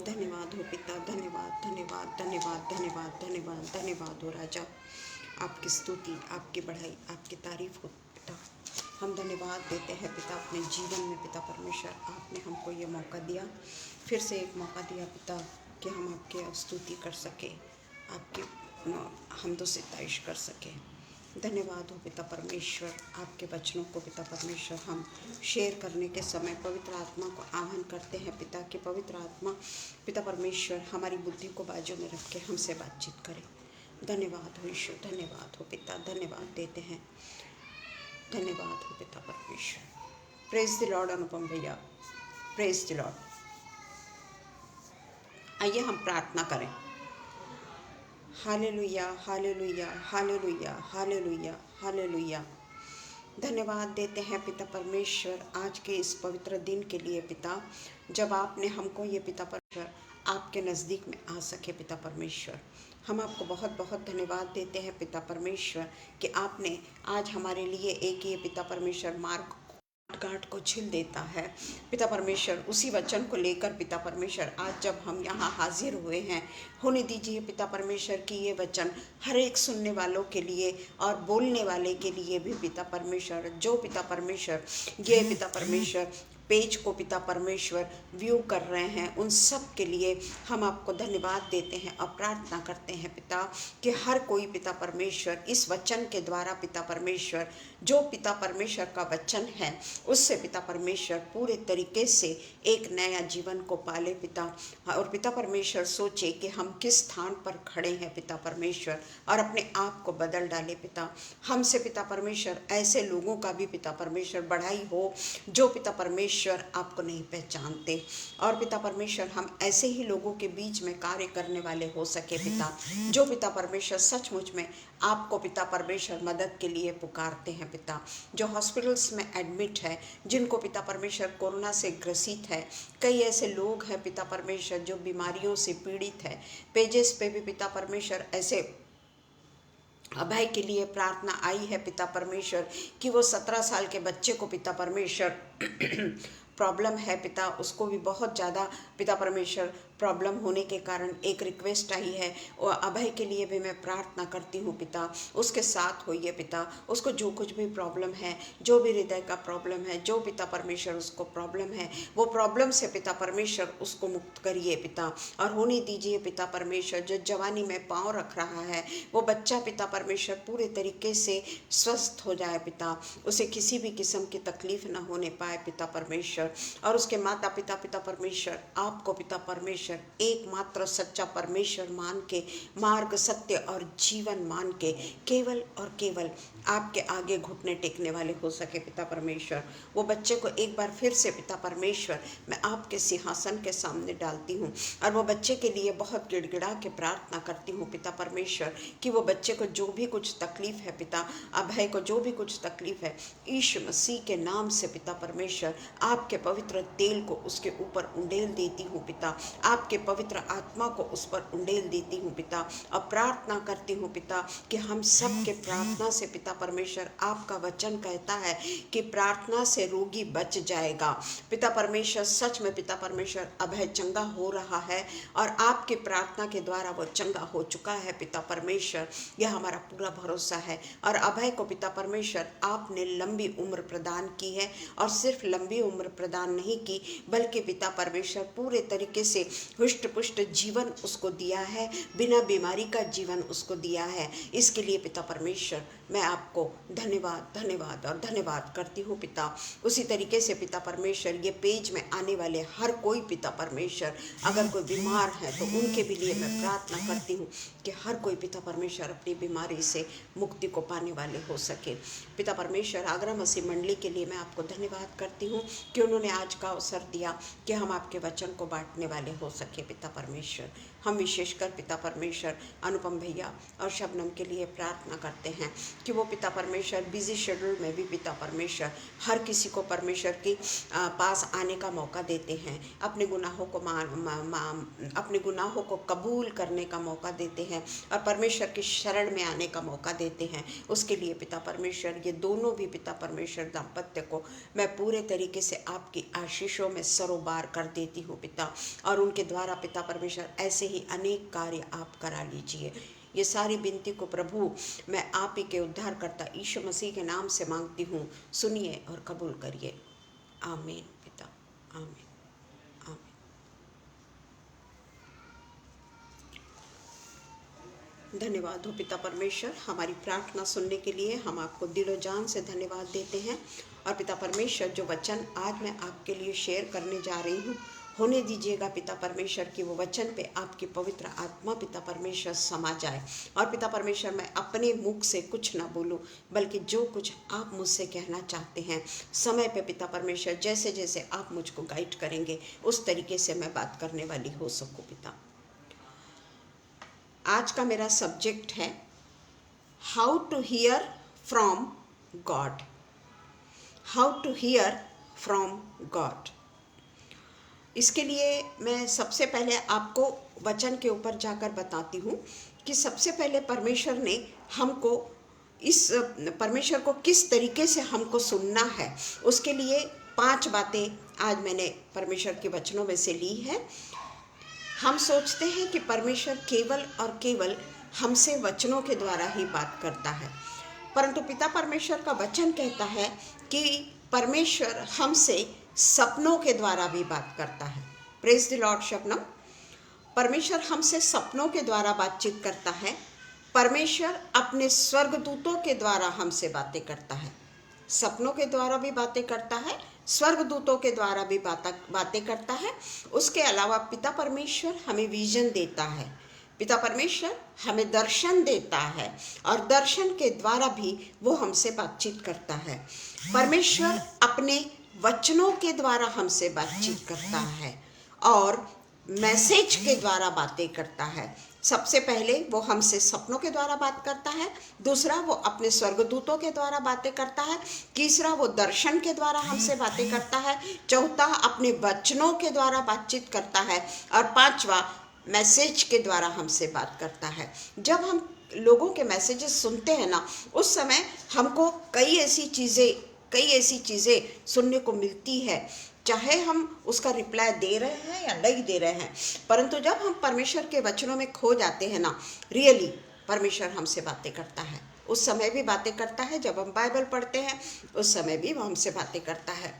धन्यवाद हो पिता, धन्यवाद धन्यवाद धन्यवाद धन्यवाद धन्यवाद धन्यवाद हो राजा। आपकी स्तुति, आपकी बढ़ाई, आपकी तारीफ हो पिता। हम धन्यवाद देते हैं पिता अपने जीवन में पिता परमेश्वर, आपने हमको ये मौका दिया, फिर से एक मौका दिया पिता कि हम आपकी स्तुति कर सके, आपकी हमदो सिताइश कर सके। धन्यवाद हो पिता परमेश्वर। आपके वचनों को पिता परमेश्वर हम शेयर करने के समय पवित्र आत्मा को आह्वान करते हैं पिता कि पवित्र आत्मा पिता परमेश्वर हमारी बुद्धि को बाजू में रख के हमसे बातचीत करें। धन्यवाद हो ईश्वर, धन्यवाद हो पिता, धन्यवाद देते हैं। धन्यवाद हो पिता परमेश्वर। प्रेज द लॉर्ड अनुपम भैया, प्रेज द लॉर्ड। आइए हम प्रार्थना करें। Hallelujah hallelujah hallelujah hallelujah hallelujah. धन्यवाद देते हैं पिता परमेश्वर आज के इस पवित्र दिन के लिए पिता, जब आपने हमको ये पिता परमेश्वर आपके नज़दीक में आ सके पिता परमेश्वर। हम आपको बहुत बहुत धन्यवाद देते हैं पिता परमेश्वर कि आपने आज हमारे लिए एक ये पिता परमेश्वर मार्ग गांठ को छिल देता है पिता परमेश्वर। उसी वचन को लेकर पिता परमेश्वर आज जब हम यहाँ हाजिर हुए हैं, होने दीजिए पिता परमेश्वर कि ये वचन हर एक सुनने वालों के लिए और बोलने वाले के लिए भी पिता परमेश्वर, जो पिता परमेश्वर ये पिता परमेश्वर पेज को पिता परमेश्वर व्यू कर रहे हैं, उन सब के लिए हम आपको धन्यवाद देते हैं और प्रार्थना करते हैं पिता कि हर कोई पिता परमेश्वर इस वचन के द्वारा पिता परमेश्वर, जो पिता परमेश्वर का वचन है उससे पिता परमेश्वर पूरे तरीके से एक नया जीवन को पाले पिता। और पिता परमेश्वर सोचे कि हम किस स्थान पर खड़े हैं पिता परमेश्वर, और अपने आप को बदल डाले पिता। हमसे पिता परमेश्वर ऐसे लोगों का भी पिता परमेश्वर बढ़ाई हो जो पिता परमेश्वर आपको नहीं पहचानते, और पिता परमेश्वर हम ऐसे ही लोगों के बीच में कार्य करने वाले हो सके पिता, जो पिता परमेश्वर सचमुच में आपको पिता परमेश्वर मदद के लिए पुकारते हैं पिता। जो हॉस्पिटल्स में एडमिट है, जिनको पिता परमेश्वर कोरोना से ग्रसित है, कई ऐसे लोग हैं पिता परमेश्वर जो बीमारियों से पीड़ित है। पेजेस पे भी पिता परमेश्वर ऐसे अभय के लिए प्रार्थना आई है पिता परमेश्वर कि वो 17 साल के बच्चे को पिता परमेश्वर प्रॉब्लम है पिता, उसको भी बहुत ज़्यादा पिता परमेश्वर प्रॉब्लम होने के कारण एक रिक्वेस्ट आई है, और अभय के लिए भी मैं प्रार्थना करती हूँ पिता, उसके साथ होइए पिता। उसको जो कुछ भी प्रॉब्लम है, जो भी हृदय का प्रॉब्लम है, जो पिता परमेश्वर उसको प्रॉब्लम है, वो प्रॉब्लम से पिता परमेश्वर उसको मुक्त करिए पिता। और होने दीजिए पिता परमेश्वर जो जवानी में पाँव रख रहा है, वो बच्चा पिता परमेश्वर पूरे तरीके से स्वस्थ हो जाए पिता, उसे किसी भी किस्म की तकलीफ न होने पाए पिता परमेश्वर। और उसके माता पिता पिता परमेश्वर आपको पिता परमेश्वर एकमात्र सच्चा परमेश्वर मान के, मार्ग सत्य और जीवन मान के केवल और केवल आपके आगे घुटने टेकने वाले हो सके पिता परमेश्वर। वो बच्चे को एक बार फिर से पिता परमेश्वर मैं आपके सिंहासन के सामने डालती हूँ, और वो बच्चे के लिए बहुत गिड़गिड़ा के प्रार्थना करती हूँ पिता परमेश्वर कि वो बच्चे को जो भी कुछ तकलीफ है पिता, अभय को जो भी कुछ तकलीफ है, यीशु मसीह के नाम से पिता परमेश्वर आपके पवित्र तेल को उसके ऊपर उंडेल देती हूँ पिता, आपके पवित्र आत्मा को उस पर उंडेल देती हूँ पिता। और प्रार्थना करती हूँ पिता कि हम सब के प्रार्थना से पिता परमेश्वर आपका वचन कहता है कि प्रार्थना से रोगी बच जाएगा पिता परमेश्वर। सच में पिता परमेश्वर अभय चंगा हो रहा है, और आपके प्रार्थना के द्वारा वो चंगा हो चुका है पिता परमेश्वर, यह हमारा पूरा भरोसा है। और अभय को पिता परमेश्वर आपने लंबी उम्र प्रदान की है, और सिर्फ लंबी उम्र प्रदान नहीं की बल्कि पिता परमेश्वर पूरे तरीके से हुष्ट पुष्ट जीवन उसको दिया है, बिना बीमारी का जीवन उसको दिया है। इसके लिए पिता परमेश्वर मैं आपको धन्यवाद धन्यवाद और धन्यवाद करती हूँ पिता। उसी तरीके से पिता परमेश्वर ये पेज में आने वाले हर कोई पिता परमेश्वर अगर कोई बीमार है तो उनके भी लिए मैं प्रार्थना करती हूँ कि हर कोई पिता परमेश्वर अपनी बीमारी से मुक्ति को पाने वाले हो सके पिता परमेश्वर। आगरा मसीह मंडली के लिए मैं आपको धन्यवाद करती हूँ कि उन्होंने आज का अवसर दिया कि हम आपके वचन को बांटने वाले हो सके पिता परमेश्वर। हम विशेषकर पिता परमेश्वर अनुपम भैया और शबनम के लिए प्रार्थना करते हैं कि वो पिता परमेश्वर बिजी शेड्यूल में भी पिता परमेश्वर हर किसी को परमेश्वर के पास आने का मौका देते हैं, अपने गुनाहों को अपने गुनाहों को कबूल करने का मौका देते हैं और परमेश्वर की शरण में आने का मौका देते हैं। उसके लिए पिता परमेश्वर ये दोनों भी पिता परमेश्वर दाम्पत्य को मैं पूरे तरीके से आपकी आशीषों में सरोबार कर देती हूँ पिता, और उनके द्वारा पिता परमेश्वर ऐसे ही अनेक कार्य आप करा लीजिए। ये सारी विनती को प्रभु मैं आप ही के उद्धारकर्ता यीशु मसीह के नाम से मांगती हूँ, सुनिए और कबूल करिए। आमीन पिता, आमीन, आमीन। धन्यवाद हो पिता परमेश्वर, हमारी प्रार्थना सुनने के लिए हम आपको दिलो जान से धन्यवाद देते हैं। और पिता परमेश्वर जो वचन आज मैं आपके लिए शेयर करने जा रही हूँ, होने दीजिएगा पिता परमेश्वर की वो वचन पे आपकी पवित्र आत्मा पिता परमेश्वर समा जाए। और पिता परमेश्वर मैं अपने मुख से कुछ ना बोलूं, बल्कि जो कुछ आप मुझसे कहना चाहते हैं समय पे पिता परमेश्वर जैसे जैसे आप मुझको गाइड करेंगे उस तरीके से मैं बात करने वाली हो सकूं पिता। आज का मेरा सब्जेक्ट है how to hear from God. How to hear from God. इसके लिए मैं सबसे पहले आपको वचन के ऊपर जाकर बताती हूँ कि सबसे पहले परमेश्वर ने हमको परमेश्वर को किस तरीके से हमको सुनना है। उसके लिए 5 बातें आज मैंने परमेश्वर के वचनों में से ली है। हम सोचते हैं कि परमेश्वर केवल और केवल हमसे वचनों के द्वारा ही बात करता है, परंतु पिता परमेश्वर का वचन कहता है कि परमेश्वर हमसे सपनों के द्वारा भी बात करता है। Praise the Lord Shabnam. परमेश्वर हमसे सपनों के द्वारा बातचीत करता है। परमेश्वर अपने स्वर्गदूतों के द्वारा हमसे बातें करता है। सपनों के द्वारा भी बातें करता है, स्वर्गदूतों के द्वारा भी बातें करता है। उसके अलावा पिता परमेश्वर हमें विजन देता है, पिता परमेश्वर हमें दर्शन देता है और दर्शन के द्वारा भी वो हमसे बातचीत करता है। परमेश्वर अपने वचनों के द्वारा हमसे बातचीत करता है और मैसेज के द्वारा बातें करता है। सबसे पहले वो हमसे सपनों के द्वारा बात करता है, दूसरा वो अपने स्वर्गदूतों के द्वारा बातें करता है, तीसरा वो दर्शन के द्वारा हमसे बातें करता है, चौथा अपने वचनों के द्वारा बातचीत करता है और पांचवा मैसेज के द्वारा हमसे बात करता है। जब हम लोगों के मैसेजेस सुनते हैं ना, उस समय हमको कई ऐसी चीज़ें सुनने को मिलती है, चाहे हम उसका रिप्लाई दे रहे हैं या नहीं दे रहे हैं, परंतु जब हम परमेश्वर के वचनों में खो जाते हैं ना, रियली परमेश्वर हमसे बातें करता है। उस समय भी बातें करता है जब हम बाइबल पढ़ते हैं, उस समय भी वो हमसे बातें करता है।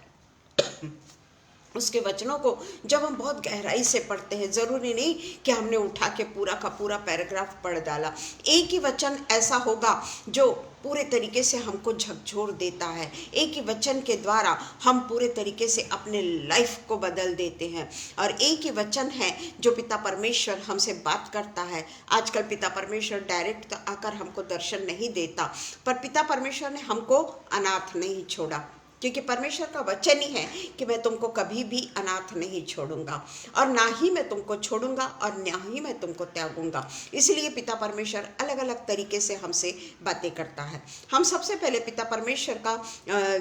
उसके वचनों को जब हम बहुत गहराई से पढ़ते हैं, ज़रूरी नहीं कि हमने उठा के पूरा का पूरा पैराग्राफ पढ़ डाला। एक ही वचन ऐसा होगा जो पूरे तरीके से हमको झकझोर देता है। एक ही वचन के द्वारा हम पूरे तरीके से अपने लाइफ को बदल देते हैं। और एक ही वचन है जो पिता परमेश्वर हमसे बात करता है। आजकल पिता परमेश्वर डायरेक्ट आकर हमको दर्शन नहीं देता, पर पिता परमेश्वर ने हमको अनाथ नहीं छोड़ा, क्योंकि परमेश्वर का वचन ही है कि मैं तुमको कभी भी अनाथ नहीं छोड़ूंगा और ना ही मैं तुमको छोड़ूंगा और ना ही मैं तुमको त्यागूंगा। इसलिए पिता परमेश्वर अलग अलग तरीके से हमसे बातें करता है। हम सबसे पहले पिता परमेश्वर का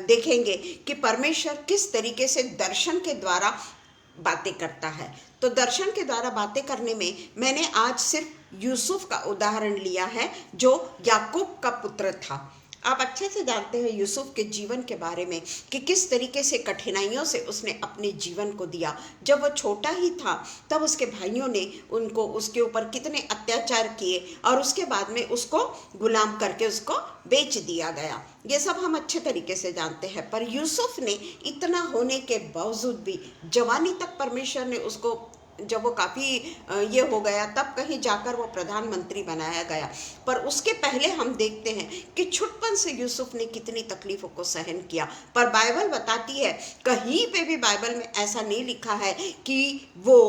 देखेंगे कि परमेश्वर किस तरीके से दर्शन के द्वारा बातें करता है। तो दर्शन के द्वारा बातें करने में मैंने आज सिर्फ यूसुफ का उदाहरण लिया है, जो याकूब का पुत्र था। आप अच्छे से जानते हैं यूसुफ के जीवन के बारे में कि किस तरीके से कठिनाइयों से उसने अपने जीवन को दिया। जब वो छोटा ही था तब उसके भाइयों ने उसके ऊपर कितने अत्याचार किए और उसके बाद में उसको गुलाम करके उसको बेच दिया गया। ये सब हम अच्छे तरीके से जानते हैं। पर यूसुफ ने इतना होने के बावजूद भी जवानी तक परमेश्वर ने उसको, जब वो काफ़ी ये हो गया तब कहीं जाकर वो प्रधानमंत्री बनाया गया। पर उसके पहले हम देखते हैं कि छुटपन से यूसुफ ने कितनी तकलीफ़ों को सहन किया। पर बाइबल बताती है, कहीं पे भी बाइबल में ऐसा नहीं लिखा है कि वो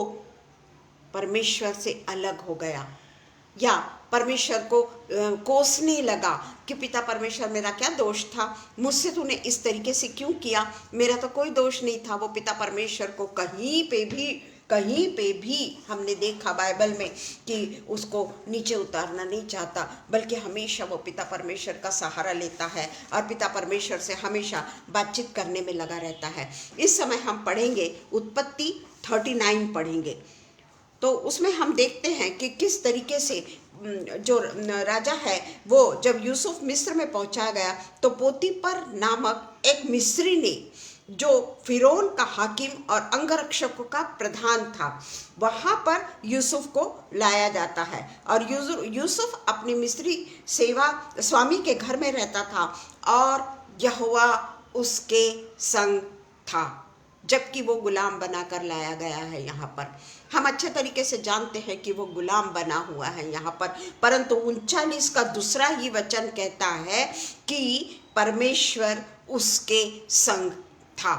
परमेश्वर से अलग हो गया या परमेश्वर को कोसने लगा कि पिता परमेश्वर मेरा क्या दोष था, मुझसे तूने इस तरीके से क्यों किया, मेरा तो कोई दोष नहीं था। वो पिता परमेश्वर को कहीं पे भी कहीं पे भी हमने देखा बाइबल में कि उसको नीचे उतारना नहीं चाहता, बल्कि हमेशा वो पिता परमेश्वर का सहारा लेता है और पिता परमेश्वर से हमेशा बातचीत करने में लगा रहता है। इस समय हम पढ़ेंगे उत्पत्ति 39 पढ़ेंगे, तो उसमें हम देखते हैं कि किस तरीके से जो राजा है वो जब यूसुफ मिस्र में पहुंचा गया तो पोतीपर नामक एक मिस्री ने, जो फिरौन का हाकिम और अंगरक्षकों का प्रधान था, वहां पर यूसुफ को लाया जाता है और यूसुफ अपने मिस्री सेवा स्वामी के घर में रहता था और यहोवा उसके संग था, जबकि वो गुलाम बनाकर लाया गया है। यहाँ पर हम अच्छे तरीके से जानते हैं कि वो गुलाम बना हुआ है यहाँ पर, परंतु 39 का दूसरा ही वचन कहता है कि परमेश्वर उसके संग था।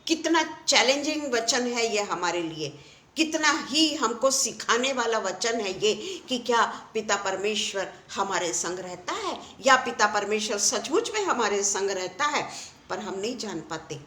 कितना चैलेंजिंग वचन है ये हमारे लिए, कितना ही हमको सिखाने वाला वचन है ये कि क्या पिता परमेश्वर हमारे संग रहता है या पिता परमेश्वर सचमुच में हमारे संग रहता है, पर हम नहीं जान पाते।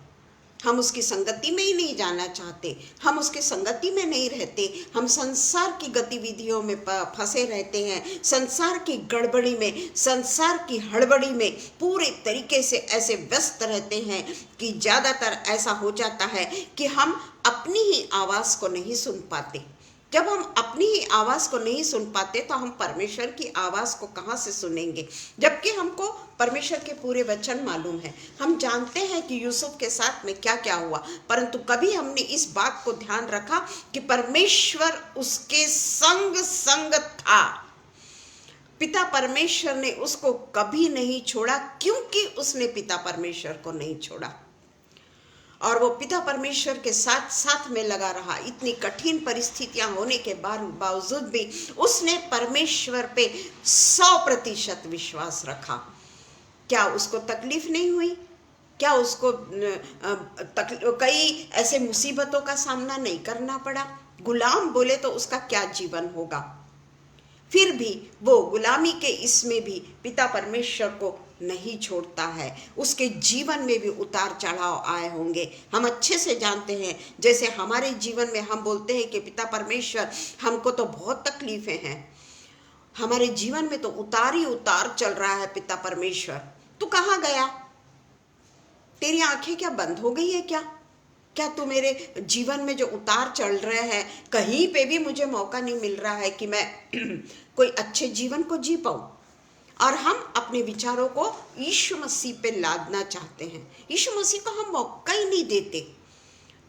हम उसकी संगति में ही नहीं जाना चाहते, हम उसकी संगति में नहीं रहते, हम संसार की गतिविधियों में फंसे रहते हैं, संसार की गड़बड़ी में, संसार की हड़बड़ी में पूरे तरीके से ऐसे व्यस्त रहते हैं कि ज़्यादातर ऐसा हो जाता है कि हम अपनी ही आवाज़ को नहीं सुन पाते। जब हम अपनी ही आवाज़ को नहीं सुन पाते तो हम परमेश्वर की आवाज़ को कहाँ से सुनेंगे, जबकि हमको परमेश्वर के पूरे वचन मालूम है। हम जानते हैं कि यूसुफ के साथ में क्या क्या हुआ, परंतु कभी हमने इस बात को ध्यान रखा कि परमेश्वर उसके संग था। पिता परमेश्वर ने उसको कभी नहीं छोड़ा, क्योंकि उसने पिता परमेश्वर को नहीं छोड़ा और वो पिता परमेश्वर के साथ साथ में लगा रहा। इतनी कठिन परिस्थितियां होने के बावजूद भी उसने परमेश्वर पे 100% विश्वास रखा। क्या उसको तकलीफ नहीं हुई? क्या उसको कई ऐसे मुसीबतों का सामना नहीं करना पड़ा? गुलाम बोले तो उसका क्या जीवन होगा? फिर भी वो गुलामी के इसमें भी पिता परमेश्वर को नहीं छोड़ता है। उसके जीवन में भी उतार चढ़ाव आए होंगे, हम अच्छे से जानते हैं। जैसे हमारे जीवन में हम बोलते हैं कि पिता परमेश्वर हमको तो बहुत तकलीफें हैं, हमारे जीवन में तो उतार ही उतार चल रहा है। पिता परमेश्वर तू कहाँ गया? तेरी आंखें क्या बंद हो गई है क्या? क्या तू मेरे जीवन में जो उतार चल रहे हैं, कहीं पे भी मुझे मौका नहीं मिल रहा है कि मैं कोई अच्छे जीवन को जी पाऊं? और हम अपने विचारों को यीशु मसीह पे लादना चाहते हैं। यीशु मसीह को हम मौका ही नहीं देते।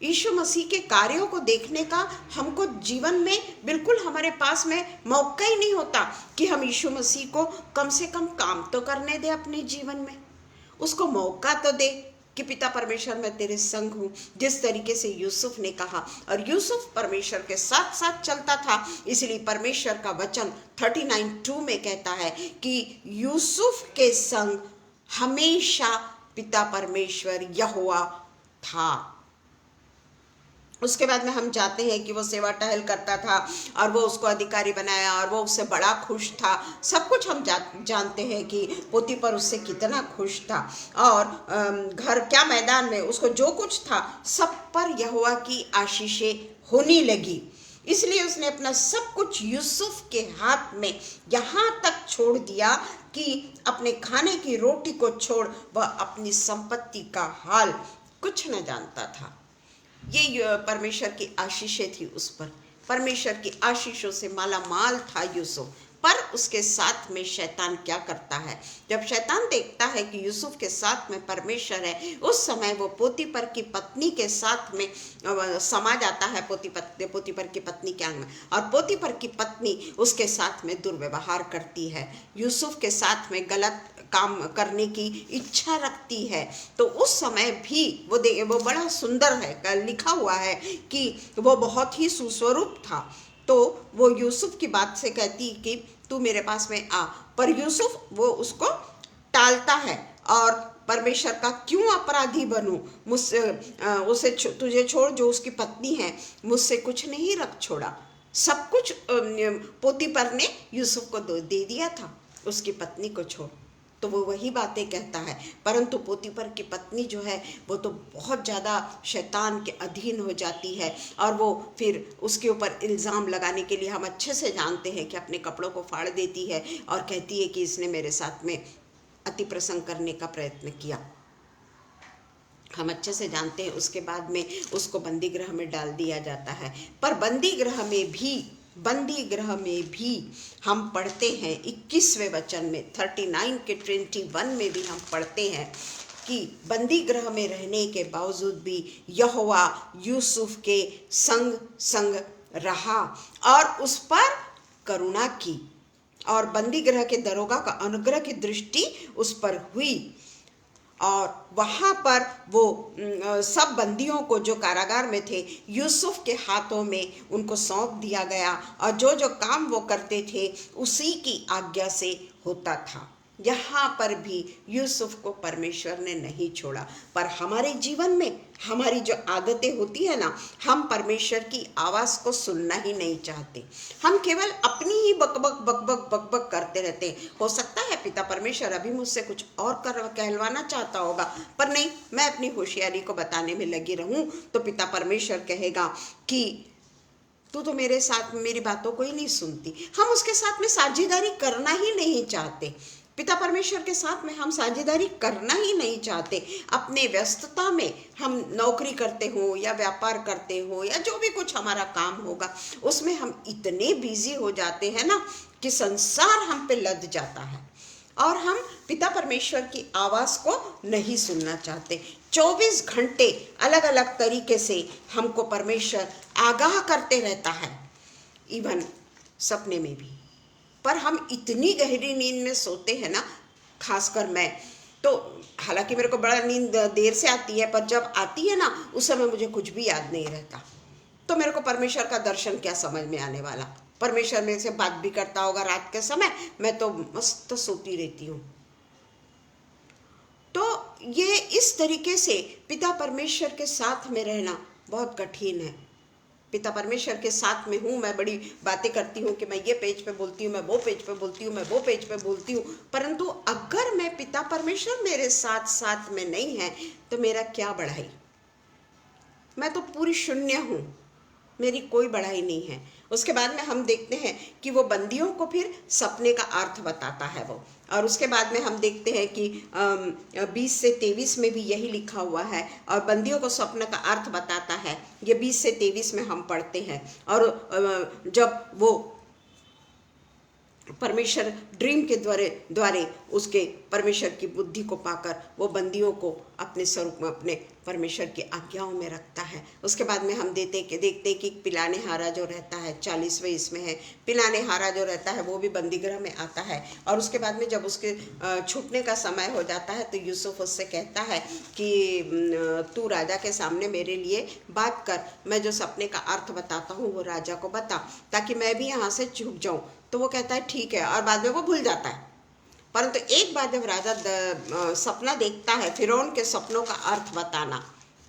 यीशु मसीह के कार्यों को देखने का हमको जीवन में बिल्कुल हमारे पास में मौका ही नहीं होता कि हम यीशु मसीह को कम से कम काम तो करने दे अपने जीवन में, उसको मौका तो दे कि पिता परमेश्वर मैं तेरे संग हूँ, जिस तरीके से यूसुफ ने कहा। और यूसुफ परमेश्वर के साथ साथ चलता था, इसलिए परमेश्वर का वचन 39:2 में कहता है कि यूसुफ के संग हमेशा पिता परमेश्वर यहोवा था। उसके बाद में हम जाते हैं कि वो सेवा टहल करता था और वो उसको अधिकारी बनाया और वो उससे बड़ा खुश था। सब कुछ हम जानते हैं कि पोतीपर उससे कितना खुश था और घर क्या मैदान में उसको जो कुछ था सब पर यहोवा की आशीषें होने लगी। इसलिए उसने अपना सब कुछ यूसुफ के हाथ में यहाँ तक छोड़ दिया कि अपने खाने की रोटी को छोड़ वह अपनी संपत्ति का हाल कुछ न जानता था। ये परमेश्वर की आशीषें थी उस पर, परमेश्वर की आशीषों से माला माल था यूसुफ। पर उसके साथ में शैतान क्या करता है? जब शैतान देखता है कि यूसुफ के साथ में परमेश्वर है, उस समय वो पोतीपर की पत्नी के साथ में समा जाता है, पोतीपर की पत्नी के अंग में, और पोतीपर की पत्नी उसके साथ में दुर्व्यवहार करती है, यूसुफ के साथ में गलत काम करने की इच्छा रखती है। तो उस समय भी वो बड़ा सुंदर है, लिखा हुआ है कि वो बहुत ही सुस्वरूप था। तो वो यूसुफ की बात से कहती कि तू मेरे पास में आ, पर यूसुफ वो उसको टालता है और परमेश्वर का क्यों अपराधी बनूं, मुझसे उसे तुझे छोड़, जो उसकी पत्नी है मुझसे कुछ नहीं रख छोड़ा। सब कुछ पोतीपर ने यूसुफ को दे दिया था, उसकी पत्नी को छोड़। तो वो वही बातें कहता है। परंतु पोतीफर की पत्नी जो है वो तो बहुत ज़्यादा शैतान के अधीन हो जाती है, और वो फिर उसके ऊपर इल्ज़ाम लगाने के लिए हम अच्छे से जानते हैं कि अपने कपड़ों को फाड़ देती है और कहती है कि इसने मेरे साथ में अति प्रसंग करने का प्रयत्न किया। हम अच्छे से जानते हैं। उसके बाद में उसको बंदी गृह में डाल दिया जाता है। पर बंदी गृह में भी हम पढ़ते हैं 21वें वचन में, 39 के 21 में भी हम पढ़ते हैं कि बंदी गृह में रहने के बावजूद भी यहोवा यूसुफ के संग संग रहा और उस पर करुणा की, और बंदी गृह के दरोगा का अनुग्रह की दृष्टि उस पर हुई, और वहाँ पर वो सब बंदियों को जो कारागार में थे यूसुफ के हाथों में उनको सौंप दिया गया, और जो जो काम वो करते थे उसी की आज्ञा से होता था। यहाँ पर भी यूसुफ को परमेश्वर ने नहीं छोड़ा। पर हमारे जीवन में हमारी जो आदतें होती है ना, हम परमेश्वर की आवाज़ को सुनना ही नहीं चाहते। हम केवल अपनी ही बकबक बकबक बकबक करते रहते हैं। हो सकता है पिता परमेश्वर अभी मुझसे कुछ और कहलवाना चाहता होगा, पर नहीं, मैं अपनी होशियारी को बताने में लगी रहूं तो पिता परमेश्वर कहेगा कि तू तो मेरे साथ मेरी बातों को ही नहीं सुनती। हम उसके साथ में साझेदारी करना ही नहीं चाहते। पिता परमेश्वर के साथ में हम साझेदारी करना ही नहीं चाहते। अपने व्यस्तता में हम नौकरी करते हो या व्यापार करते हो या जो भी कुछ हमारा काम होगा, उसमें हम इतने बिजी हो जाते हैं ना कि संसार हम पे लद जाता है और हम पिता परमेश्वर की आवाज़ को नहीं सुनना चाहते। 24 घंटे अलग अलग तरीके से हमको परमेश्वर आगाह करते रहता है, इवन सपने में भी। पर हम इतनी गहरी नींद में सोते हैं ना, खासकर मैं तो, हालांकि मेरे को बड़ा नींद देर से आती है, पर जब आती है ना उस समय मुझे कुछ भी याद नहीं रहता। तो मेरे को परमेश्वर का दर्शन क्या समझ में आने वाला। परमेश्वर मेरे से बात भी करता होगा रात के समय, मैं तो मस्त सोती रहती हूँ। तो ये इस तरीके से पिता परमेश्वर के साथ में रहना बहुत कठिन है। पिता परमेश्वर के साथ में हूँ, मैं बड़ी बातें करती हूँ कि मैं ये पेज पे बोलती हूँ, मैं वो पेज पे बोलती हूँ, मैं वो पेज पे बोलती हूँ, परंतु अगर मैं पिता परमेश्वर मेरे साथ साथ में नहीं है तो मेरा क्या बढ़ाई। मैं तो पूरी शून्य हूँ, मेरी कोई बढ़ाई नहीं है। उसके बाद में हम देखते हैं कि वो बंदियों को फिर सपने का अर्थ बताता है वो, और उसके बाद में हम देखते हैं कि 20 से 23 में भी यही लिखा हुआ है, और बंदियों को स्वप्न का अर्थ बताता है। ये 20 से 23 में हम पढ़ते हैं। और जब वो परमेश्वर ड्रीम के द्वारे उसके परमेश्वर की बुद्धि को पाकर वो बंदियों को अपने स्वरूप में, अपने परमेश्वर की आज्ञाओं में रखता है। उसके बाद में हम देखते कि पिलाने हारा जो रहता है, 40वें इसमें है, पिलाने हारा जो रहता है वो भी बंदीगृह में आता है। और उसके बाद में जब उसके छूटने का समय हो जाता है तो यूसुफ उससे कहता है कि तू राजा के सामने मेरे लिए बात कर, मैं जो सपने का अर्थ बताता हूँ वो राजा को बता, ताकि मैं भी यहाँ से छूट जाऊँ। तो वो कहता है ठीक है, और बाद में वो भूल जाता है। परंतु एक बार जब राजा सपना देखता है, फिरौन के सपनों का अर्थ बताना,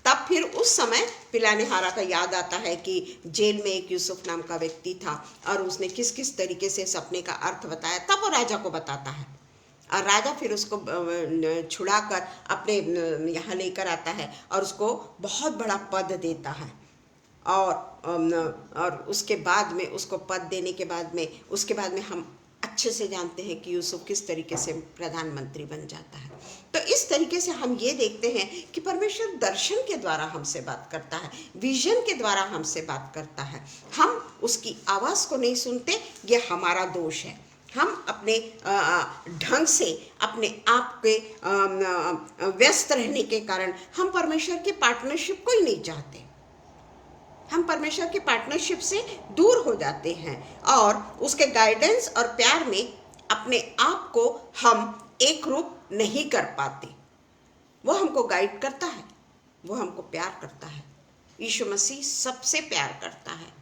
तब फिर उस समय पिलाने हारा का याद आता है कि जेल में एक यूसुफ नाम का व्यक्ति था और उसने किस किस तरीके से सपने का अर्थ बताया। तब वो राजा को बताता है, और राजा फिर उसको छुड़ाकर अपने यहाँ लेकर आता है और उसको बहुत बड़ा पद देता है। और उसके बाद में, उसको पद देने के बाद में, उसके बाद में हम अच्छे से जानते हैं कि यूसुफ किस तरीके से प्रधानमंत्री बन जाता है। तो इस तरीके से हम ये देखते हैं कि परमेश्वर दर्शन के द्वारा हमसे बात करता है, विजन के द्वारा हमसे बात करता है। हम उसकी आवाज़ को नहीं सुनते, ये हमारा दोष है। हम अपने ढंग से अपने आप के व्यस्त रहने के कारण हम परमेश्वर की पार्टनरशिप को ही नहीं चाहते। हम परमेश्वर की पार्टनरशिप से दूर हो जाते हैं और उसके गाइडेंस और प्यार में अपने आप को हम एक रूप नहीं कर पाते। वो हमको गाइड करता है, वो हमको प्यार करता है। यीशु मसीह सबसे प्यार करता है।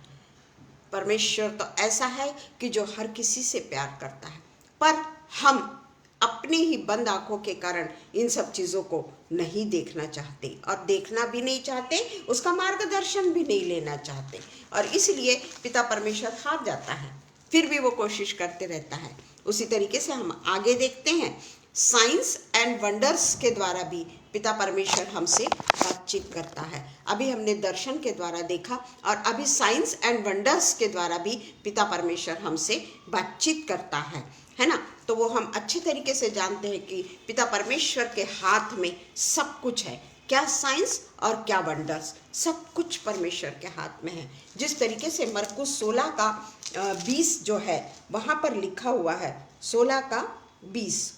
परमेश्वर तो ऐसा है कि जो हर किसी से प्यार करता है, पर हम अपने ही बंद आंखों के कारण इन सब चीज़ों को नहीं देखना चाहते, और देखना भी नहीं चाहते, उसका मार्गदर्शन भी नहीं लेना चाहते, और इसलिए पिता परमेश्वर हार जाता है। फिर भी वो कोशिश करते रहता है। उसी तरीके से हम आगे देखते हैं साइंस एंड वंडर्स के द्वारा भी पिता परमेश्वर हमसे बातचीत करता है। अभी हमने दर्शन के द्वारा देखा और अभी साइंस एंड वंडर्स के द्वारा भी पिता परमेश्वर हमसे बातचीत करता है ना। तो वो हम अच्छे तरीके से जानते हैं कि पिता परमेश्वर के हाथ में सब कुछ है, क्या साइंस और क्या वंडर्स, सब कुछ परमेश्वर के हाथ में है। जिस तरीके से मरकुस 16 का 20 जो है वहाँ पर लिखा हुआ है, 16 का 20,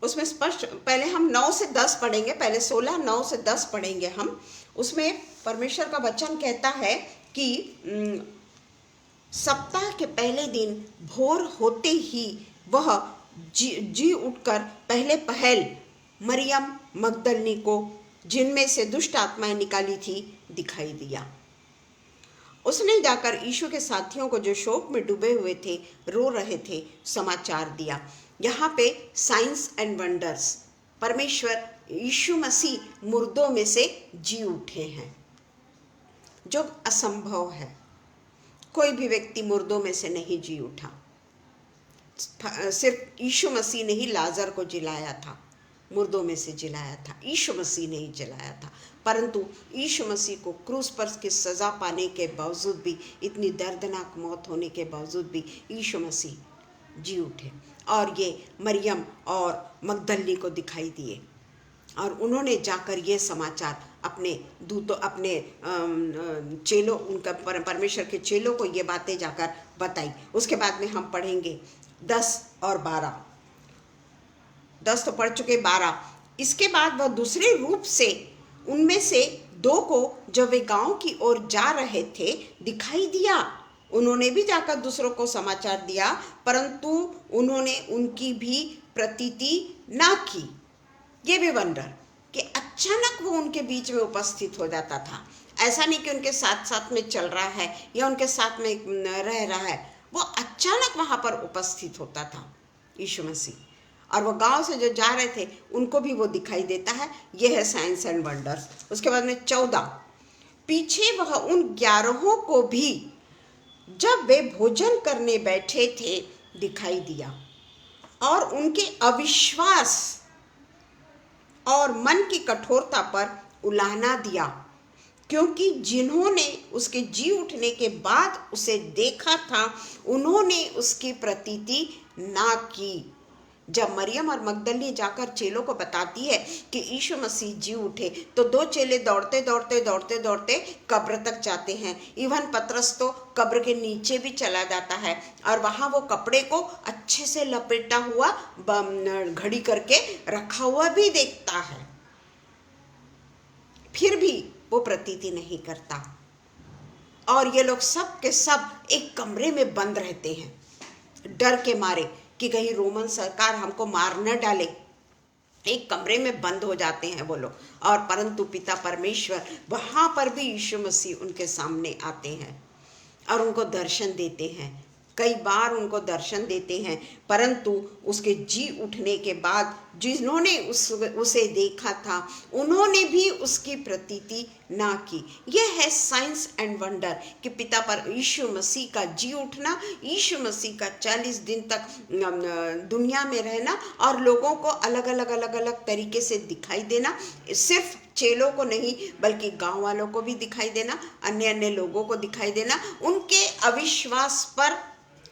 उसमें स्पष्ट, पहले हम 9 से 10 पढ़ेंगे, पहले 16 9 से 10 पढ़ेंगे हम। उसमें परमेश्वर का वचन कहता है कि सप्ताह के पहले दिन भोर होते ही वह जी उठकर पहले पहल मरियम मगदलनी को, जिनमें से दुष्ट आत्माएं निकाली थी, दिखाई दिया। उसने जाकर यीशु के साथियों को जो शोक में डूबे हुए थे, रो रहे थे, समाचार दिया। यहाँ पे साइंस एंड वंडर्स, परमेश्वर यीशु मसीह मुर्दों में से जी उठे हैं, जो असंभव है। कोई भी व्यक्ति मुर्दों में से नहीं जी उठा, सिर्फ यीशु मसीह ने ही लाजर को जिलाया था, मुर्दों में से जिलाया था, यीशु मसीह ने ही जिलाया था। परंतु यीशु मसीह को क्रूस पर की सज़ा पाने के बावजूद भी, इतनी दर्दनाक मौत होने के बावजूद भी यीशु मसीह जी उठे और ये मरियम और मगदलनी को दिखाई दिए और उन्होंने जाकर ये समाचार अपने दूतों, अपने चेलों, उनका परमेश्वर के चेलों को ये बातें जाकर बताई। उसके बाद में हम पढ़ेंगे 10 और 12। 10 तो पढ़ चुके, 12। इसके बाद वह दूसरे रूप से उनमें से 2 को, जब वे गांव की ओर जा रहे थे, दिखाई दिया। उन्होंने भी जाकर दूसरों को समाचार दिया, परंतु उन्होंने उनकी भी प्रतीति ना की। ये भी वंडर कि अचानक वो उनके बीच में उपस्थित हो जाता था। ऐसा नहीं कि उनके साथ साथ में चल रहा है या उनके साथ में रह रहा है, वो अचानक वहाँ पर उपस्थित होता था यीशु मसीह। और वो गांव से जो जा रहे थे उनको भी वो दिखाई देता है। ये है साइंस एंड वंडर्स। उसके बाद में 14, पीछे वह उन 11 को भी, जब वे भोजन करने बैठे थे, दिखाई दिया और उनके अविश्वास और मन की कठोरता पर उलाहना दिया, क्योंकि जिन्होंने उसके जी उठने के बाद उसे देखा था, उन्होंने उसकी प्रतीति ना की। जब मरियम और मगदलनी जाकर चेलों को बताती है कि यीशु मसीह जी उठे, तो 2 चेले दौड़ते दौड़ते दौड़ते दौड़ते कब्र तक जाते हैं। इवन पतरस तो कब्र के नीचे भी चला जाता है और वहाँ वो कपड़े को अच्छे से लपेटा हुआ, घड़ी करके रखा हुआ भी देखता है, फिर भी वो प्रतीति नहीं करता। और ये लोग सब के सब एक कमरे में बंद रहते हैं डर के मारे कि कहीं रोमन सरकार हमको मार न डाले। एक कमरे में बंद हो जाते हैं वो लोग। और परंतु पिता परमेश्वर वहाँ पर भी यीशु मसीह उनके सामने आते हैं और उनको दर्शन देते हैं। कई बार उनको दर्शन देते हैं, परंतु उसके जी उठने के बाद जिन्होंने उसे देखा था, उन्होंने भी उसकी प्रतीति ना की। यह है साइंस एंड वंडर कि पिता पर यीशु मसीह का जी उठना, यीशु मसीह का 40 दिन तक दुनिया में रहना और लोगों को अलग अलग तरीके से दिखाई देना। सिर्फ चेलों को नहीं बल्कि गांव वालों को भी दिखाई देना, अन्य लोगों को दिखाई देना, उनके अविश्वास पर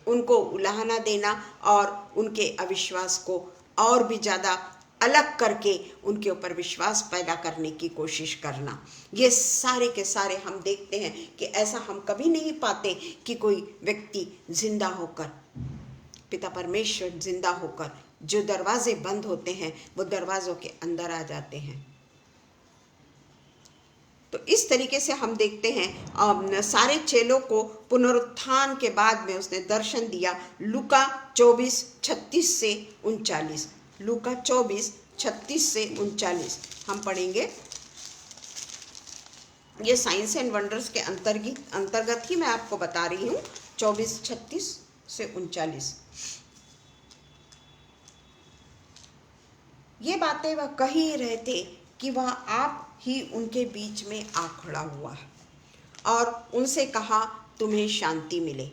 उनको उलाहना देना और उनके अविश्वास को और भी ज़्यादा अलग करके उनके ऊपर विश्वास पैदा करने की कोशिश करना। ये सारे के सारे हम देखते हैं कि ऐसा हम कभी नहीं पाते कि कोई व्यक्ति जिंदा होकर, पिता परमेश्वर जिंदा होकर, जो दरवाजे बंद होते हैं वो दरवाज़ों के अंदर आ जाते हैं। तो इस तरीके से हम देखते हैं सारे चेलों को पुनरुत्थान के बाद में उसने दर्शन दिया। लूका 24:36 से 39, लूका 24:36 से 39 हम पढ़ेंगे। ये साइंस एंड वंडर्स के अंतर्गत ही मैं आपको बता रही हूँ। 24:36 से 39 ये बातें वह कह ही रहे थे कि वह आप ही उनके बीच में आ खड़ा हुआ और उनसे कहा, तुम्हें शांति मिले।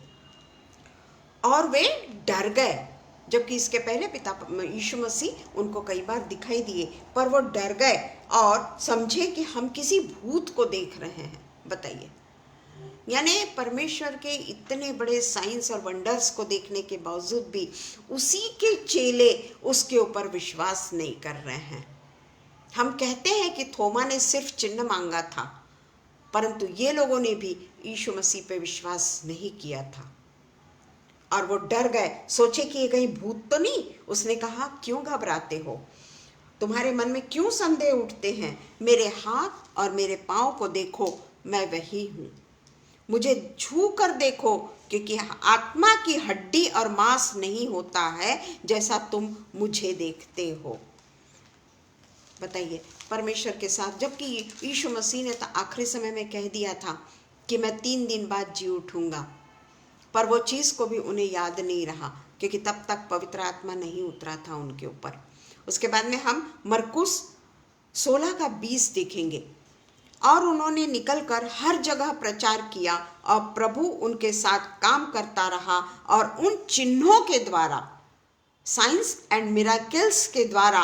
और वे डर गए, जबकि इसके पहले पिता यीशु मसीह उनको कई बार दिखाई दिए, पर वो डर गए और समझे कि हम किसी भूत को देख रहे हैं। बताइए, यानी परमेश्वर के इतने बड़े साइंस और वंडर्स को देखने के बावजूद भी उसी के चेले उसके ऊपर विश्वास नहीं कर रहे हैं। हम कहते हैं कि थोमा ने सिर्फ चिन्ह मांगा था, परंतु ये लोगों ने भी यीशु मसीह पे विश्वास नहीं किया था और वो डर गए, सोचे कि ये कहीं भूत तो नहीं। उसने कहा, क्यों घबराते हो, तुम्हारे मन में क्यों संदेह उठते हैं? मेरे हाथ और मेरे पाँव को देखो, मैं वही हूँ। मुझे छू कर देखो, क्योंकि आत्मा की हड्डी और मांस नहीं होता है जैसा तुम मुझे देखते हो। बताइए, परमेश्वर के साथ, जबकि यीशु मसीह ने तो आखिरी समय में कह दिया था कि मैं 3 दिन बाद जी उठूंगा, पर वो चीज़ को भी उन्हें याद नहीं रहा, क्योंकि तब तक पवित्र आत्मा नहीं उतरा था उनके ऊपर। उसके बाद में हम मरकुस 16:20 देखेंगे। और उन्होंने निकलकर हर जगह प्रचार किया और प्रभु उनके साथ काम करता रहा और उन चिन्हों के द्वारा, साइंस एंड मिराकल्स के द्वारा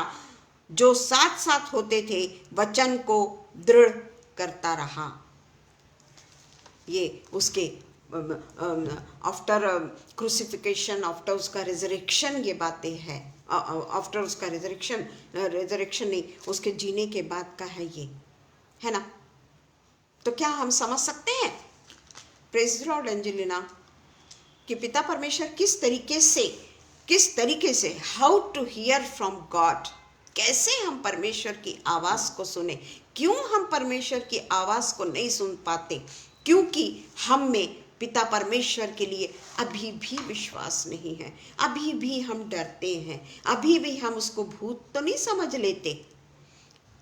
जो साथ साथ होते थे, वचन को दृढ़ करता रहा। ये उसके आफ्टर क्रूसिफिकेशन, आफ्टर उसका रिजरेक्शन, ये बातें हैं। आफ्टर उसका रिजरेक्शन नहीं, उसके जीने के बाद का है ये, है ना। तो क्या हम समझ सकते हैं, प्रेज़ द लॉर्ड एंजेलिना, कि पिता परमेश्वर किस तरीके से how to hear from God, कैसे हम परमेश्वर की आवाज़ को सुने। क्यों हम परमेश्वर की आवाज़ को नहीं सुन पाते? क्योंकि हम में पिता परमेश्वर के लिए अभी भी विश्वास नहीं है, अभी भी हम डरते हैं, अभी भी हम उसको भूत तो नहीं समझ लेते।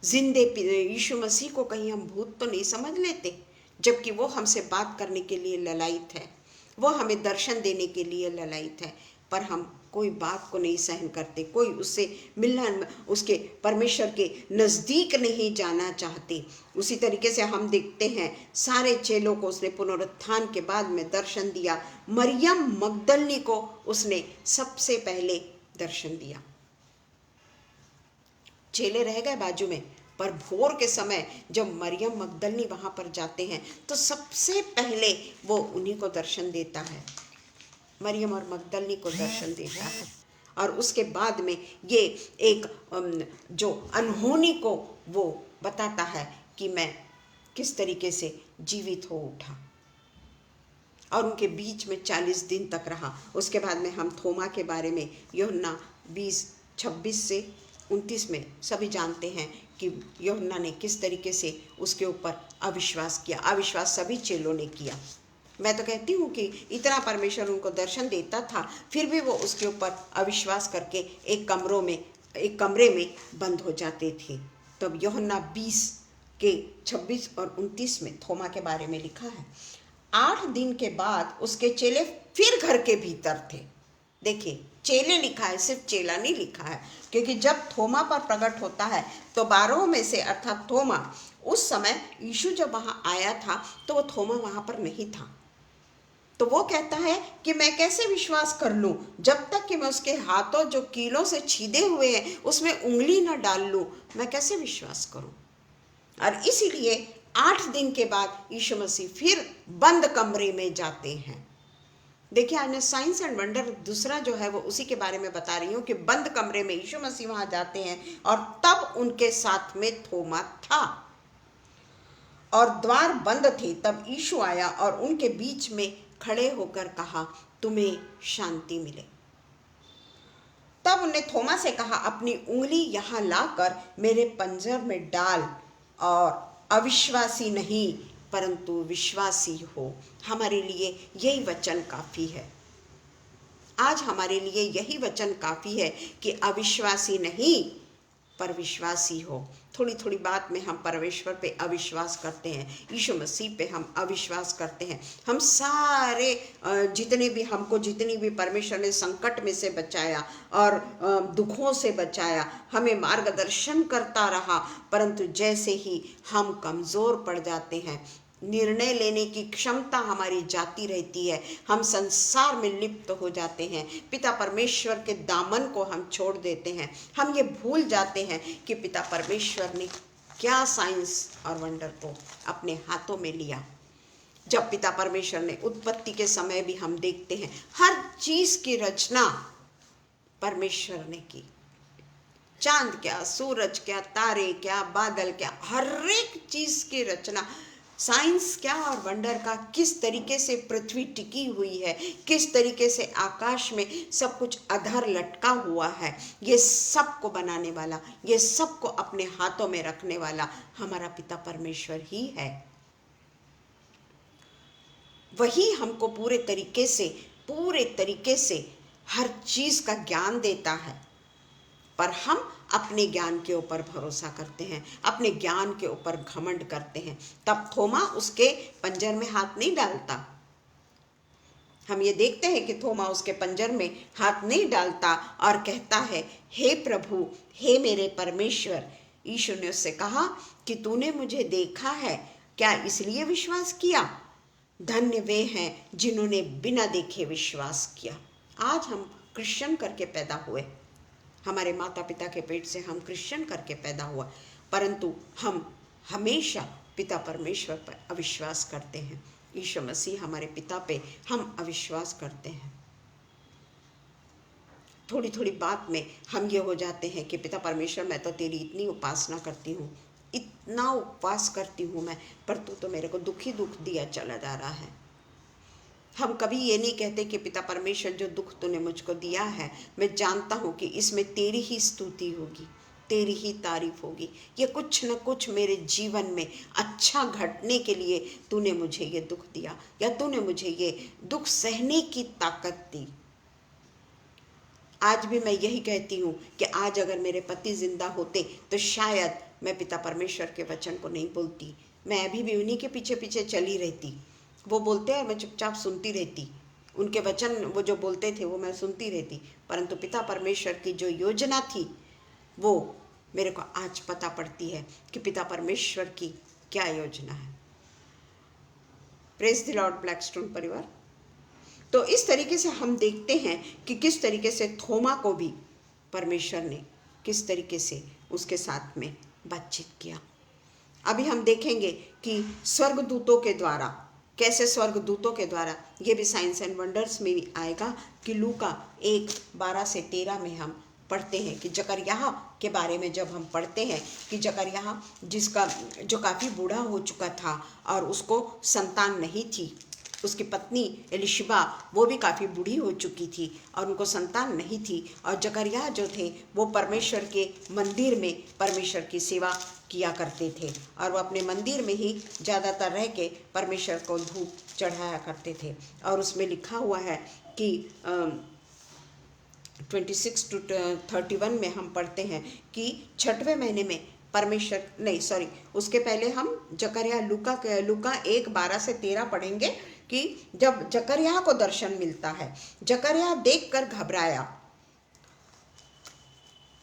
जिंदे यीशु मसीह को कहीं हम भूत तो नहीं समझ लेते, जबकि वो हमसे बात करने के लिए ललायित है, वो हमें दर्शन देने के लिए ललायित है, पर हम कोई बात को नहीं सहन करते, कोई उससे मिलना, उसके परमेश्वर के नज़दीक नहीं जाना चाहते। उसी तरीके से हम देखते हैं सारे चेलों को उसने पुनरुत्थान के बाद में दर्शन दिया। मरियम मगदलनी को उसने सबसे पहले दर्शन दिया। चेले रह गए बाजू में, पर भोर के समय जब मरियम मगदलनी वहां पर जाते हैं तो सबसे पहले वो उन्हीं को दर्शन देता है, मरियम और मगदलनी को दर्शन देता है। और उसके बाद में ये एक जो अनहोनी को वो बताता है कि मैं किस तरीके से जीवित हो उठा, और उनके बीच में 40 दिन तक रहा। उसके बाद में हम थोमा के बारे में यूहन्ना 20:26 से 29 में सभी जानते हैं कि यूहन्ना ने किस तरीके से उसके ऊपर अविश्वास किया। अविश्वास सभी चेलों ने किया। मैं तो कहती हूँ कि इतना परमेश्वर उनको दर्शन देता था, फिर भी वो उसके ऊपर अविश्वास करके एक कमरे में बंद हो जाते थे। तब यूहन्ना 20:26 और 29 में थोमा के बारे में लिखा है, 8 दिन के बाद उसके चेले फिर घर के भीतर थे। देखिए, चेले लिखा है, सिर्फ चेला नहीं लिखा है, क्योंकि जब थोमा पर प्रकट होता है तो 12 में से अर्थात थोमा, उस समय यीशु जब वहाँ आया था तो वो थोमा वहाँ पर नहीं था। तो वो कहता है कि मैं कैसे विश्वास कर लूँ जब तक कि मैं उसके हाथों जो कीलों से छीदे हुए हैं उसमें उंगली न डाल लूँ, मैं कैसे विश्वास करूँ। और इसीलिए 8 दिन के बाद यीशु मसीह फिर बंद कमरे में जाते हैं। देखिए, आज साइंस एंड वंडर दूसरा जो है वो उसी के बारे में बता रही हूँ कि बंद कमरे में यीशु मसीह वहां जाते हैं और तब उनके साथ में थोमा था और द्वार बंद थे। तब यीशु आया और उनके बीच में खड़े होकर कहा, तुम्हें शांति मिले। तब उन्होंने थोमा से कहा, अपनी उंगली यहाँ लाकर मेरे पंजर में डाल और अविश्वासी नहीं परंतु विश्वासी हो। हमारे लिए यही वचन काफ़ी है। आज हमारे लिए यही वचन काफ़ी है कि अविश्वासी नहीं पर विश्वासी हो। थोड़ी थोड़ी बात में हम परमेश्वर पे अविश्वास करते हैं, यीशु मसीह पे हम अविश्वास करते हैं। हम सारे जितने भी परमेश्वर ने संकट में से बचाया और दुखों से बचाया, हमें मार्गदर्शन करता रहा, परंतु जैसे ही हम कमज़ोर पड़ जाते हैं, निर्णय लेने की क्षमता हमारी जाती रहती है। हम संसार में लिप्त हो जाते हैं, पिता परमेश्वर के दामन को हम छोड़ देते हैं। हम ये भूल जाते हैं कि पिता परमेश्वर ने क्या साइंस और वंडर को अपने हाथों में लिया। जब पिता परमेश्वर ने उत्पत्ति के समय भी हम देखते हैं हर चीज की रचना परमेश्वर ने की। चांद क्या, सूरज क्या, तारे क्या, बादल क्या, हर एक चीज की रचना, साइंस क्या और वंडर का, किस तरीके से पृथ्वी टिकी हुई है, किस तरीके से आकाश में सब कुछ अधर लटका हुआ है, ये सब को बनाने वाला, ये सब को अपने हाथों में रखने वाला हमारा पिता परमेश्वर ही है। वही हमको पूरे तरीके से हर चीज का ज्ञान देता है। पर हम अपने ज्ञान के ऊपर भरोसा करते हैं, अपने ज्ञान के ऊपर घमंड करते हैं। तब थोमा उसके पंजर में हाथ नहीं डालता। हम ये देखते हैं कि थोमा उसके पंजर में हाथ नहीं डालता और कहता है, हे प्रभु, हे मेरे परमेश्वर। यीशु ने उससे कहा कि तूने मुझे देखा है, क्या इसलिए विश्वास किया? धन्य वे हैं जिन्होंने बिना देखे विश्वास किया। आज हम क्रिश्चियन करके पैदा हुए, हमारे माता पिता के पेट से हम क्रिश्चियन करके पैदा हुआ, परंतु हम हमेशा पिता परमेश्वर पर अविश्वास करते हैं। यीशु मसीह हमारे पिता पे हम अविश्वास करते हैं। थोड़ी थोड़ी बात में हम ये हो जाते हैं कि पिता परमेश्वर, मैं तो तेरी इतनी उपासना करती हूँ, इतना उपवास करती हूँ मैं, पर तू तो मेरे को दुख ही दुख दिया चला जा रहा है। हम कभी ये नहीं कहते कि पिता परमेश्वर, जो दुख तूने मुझको दिया है, मैं जानता हूँ कि इसमें तेरी ही स्तुति होगी, तेरी ही तारीफ होगी। ये कुछ न कुछ मेरे जीवन में अच्छा घटने के लिए तूने मुझे ये दुख दिया, या तूने मुझे ये दुख सहने की ताकत दी। आज भी मैं यही कहती हूँ कि आज अगर मेरे पति जिंदा होते तो शायद मैं पिता परमेश्वर के वचन को नहीं बोलती, मैं अभी भी उन्हीं के पीछे पीछे चली रहती। वो बोलते हैं, मैं चुपचाप सुनती रहती, उनके वचन वो जो बोलते थे वो मैं सुनती रहती। परंतु पिता परमेश्वर की जो योजना थी वो मेरे को आज पता पड़ती है कि पिता परमेश्वर की क्या योजना है। प्रेज द लॉर्ड ब्लैकस्टोन परिवार। तो इस तरीके से हम देखते हैं कि किस तरीके से थोमा को भी परमेश्वर ने किस तरीके से उसके साथ में बातचीत किया। अभी हम देखेंगे कि स्वर्गदूतों के द्वारा, कैसे स्वर्गदूतों के द्वारा, ये भी साइंस एंड वंडर्स में भी आएगा कि लूका 1:12-13 में हम पढ़ते हैं कि जकरयाह के बारे में जब हम पढ़ते हैं कि जकरयाह जो काफ़ी बूढ़ा हो चुका था और उसको संतान नहीं थी, उसकी पत्नी एलिशबा वो भी काफ़ी बूढ़ी हो चुकी थी और उनको संतान नहीं थी, और जकरयाह जो थे वो परमेश्वर के मंदिर में परमेश्वर की सेवा किया करते थे, और वो अपने मंदिर में ही ज़्यादातर रह के परमेश्वर को धूप चढ़ाया करते थे। और उसमें लिखा हुआ है कि 26-31 में हम पढ़ते हैं कि 6वें महीने में उसके पहले हम लूका 1:12-13 पढ़ेंगे कि जब जकरयाह को दर्शन मिलता है, जकरयाह देखकर घबराया।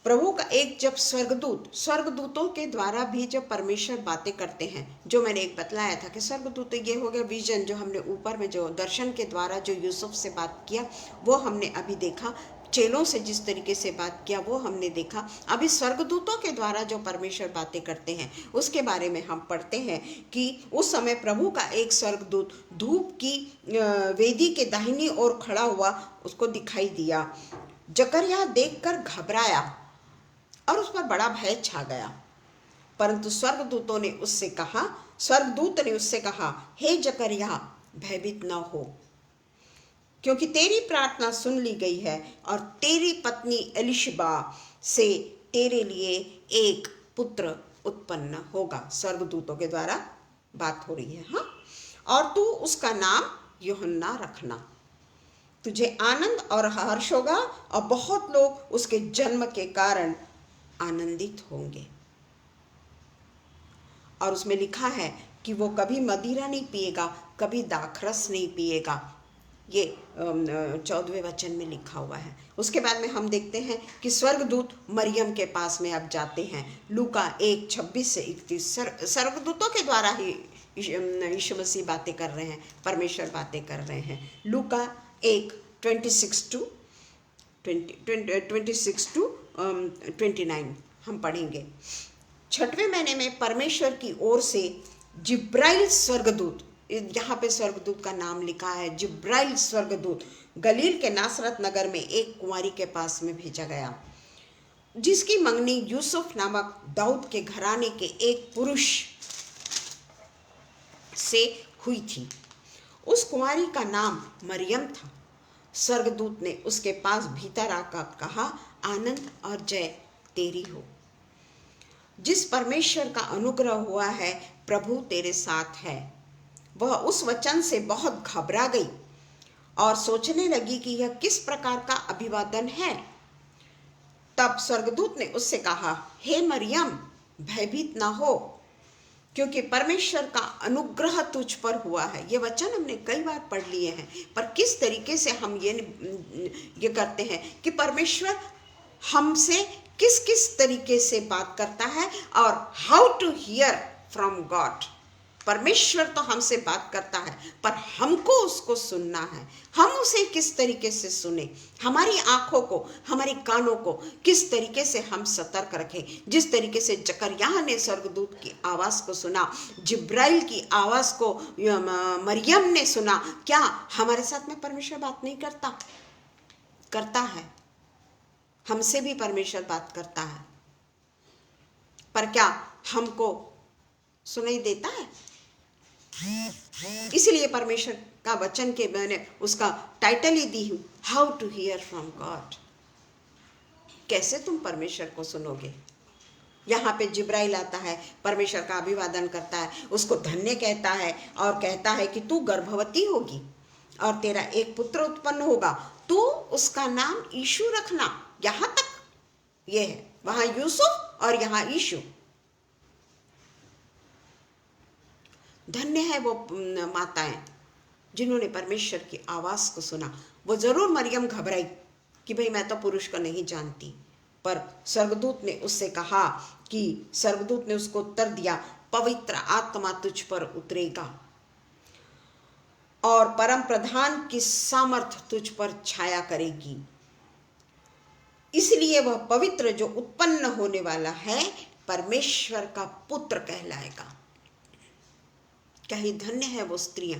प्रभु का जब स्वर्गदूतों के द्वारा भी जब परमेश्वर बातें करते हैं, जो मैंने एक बतलाया था कि स्वर्गदूत ये हो गया विजन, जो हमने ऊपर में जो दर्शन के द्वारा जो यूसुफ से बात किया वो हमने अभी देखा, चेलों से जिस तरीके से बात किया वो हमने देखा। अभी स्वर्गदूतों के द्वारा जो परमेश्वर बातें करते हैं उसके बारे में हम पढ़ते हैं कि उस समय प्रभु का एक स्वर्गदूत धूप की वेदी के दाहिनी ओर खड़ा हुआ उसको दिखाई दिया। जकरयाह देखकर घबराया और उस पर बड़ा भय छा गया, परंतु स्वर्गदूत ने उससे कहा, हे जकरयाह, भयभीत न हो, क्योंकि तेरी प्रार्थना सुन ली गई है और तेरी पत्नी एलिशबा से तेरे लिए एक पुत्र उत्पन्न होगा। स्वर्गदूतों के द्वारा बात हो रही है, हाँ, और तू उसका नाम यूहन्ना रखना। तुझे आनंद और हर्ष होगा और बहुत लोग उसके जन्म के कारण आनंदित होंगे। और उसमें लिखा है कि वो कभी मदिरा नहीं पिएगा, कभी दाखरस नहीं पिएगा, ये 14वें वचन में लिखा हुआ है। उसके बाद में हम देखते हैं कि स्वर्गदूत मरियम के पास में अब जाते हैं। लूका 1:26 से 31 स्वर्गदूतों के द्वारा ही यीशु मसीह बातें कर रहे हैं, परमेश्वर बातें कर रहे हैं। लूका 1:26 टू 29 हम पढ़ेंगे। 6वें महीने में परमेश्वर की ओर से जिब्राइल स्वर्गदूत, यहाँ पे स्वर्गदूत का नाम लिखा है, जिब्राइल स्वर्गदूत गलील के नासरत नगर में एक कुंवारी के पास में भेजा गया, जिसकी मंगनी यूसुफ नामक दाऊद के घराने के एक पुरुष से हुई थी। उस कुंवारी का नाम मरियम था। स्वर्गदूत ने उसके पास भीतर आकर कहा, आनंद और जय तेरी हो, जिस परमेश्वर का अनुग्रह हुआ है, प्रभु तेरे साथ है। वह उस वचन से बहुत घबरा गई और सोचने लगी कि यह किस प्रकार का अभिवादन है। तब स्वर्गदूत ने उससे कहा, हे मरियम, भयभीत ना हो, क्योंकि परमेश्वर का अनुग्रह तुझ पर हुआ है। ये वचन हमने कई बार पढ़ लिए हैं, पर किस तरीके से हम ये करते हैं कि परमेश्वर हमसे किस किस तरीके से बात करता है, और how to hear from God. परमेश्वर तो हमसे बात करता है, पर हमको उसको सुनना है। हम उसे किस तरीके से सुने, हमारी आंखों को, हमारे कानों को किस तरीके से हम सतर्क रखें। जिस तरीके से जकरयाह ने स्वर्गदूत की आवाज को सुना, जिब्राइल की आवाज को मरियम ने सुना, क्या हमारे साथ में परमेश्वर बात नहीं करता? करता है। हमसे भी परमेश्वर बात करता है, पर क्या हमको सुनाई देता है? इसलिए परमेश्वर का वचन के मैंने उसका टाइटल ही दी हूं, how to hear from God. कैसे तुम परमेश्वर को सुनोगे? यहाँ पे जिब्राइल आता है, परमेश्वर का अभिवादन करता है, उसको धन्य कहता है और कहता है कि तू गर्भवती होगी और तेरा एक पुत्र उत्पन्न होगा, तू उसका नाम यीशु रखना। यहां तक ये है, वहां यूसुफ और यहां यीशु। धन्य है वो माताएं जिन्होंने परमेश्वर की आवाज को सुना। वो जरूर मरियम घबराई कि भाई मैं तो पुरुष को नहीं जानती, पर स्वर्गदूत ने उससे कहा कि स्वर्गदूत ने उसको उत्तर दिया, पवित्र आत्मा तुझ पर उतरेगा और परम प्रधान की सामर्थ तुझ पर छाया करेगी, इसलिए वह पवित्र जो उत्पन्न होने वाला है परमेश्वर का पुत्र कहलाएगा। क्या ही धन्य है वो स्त्रियां।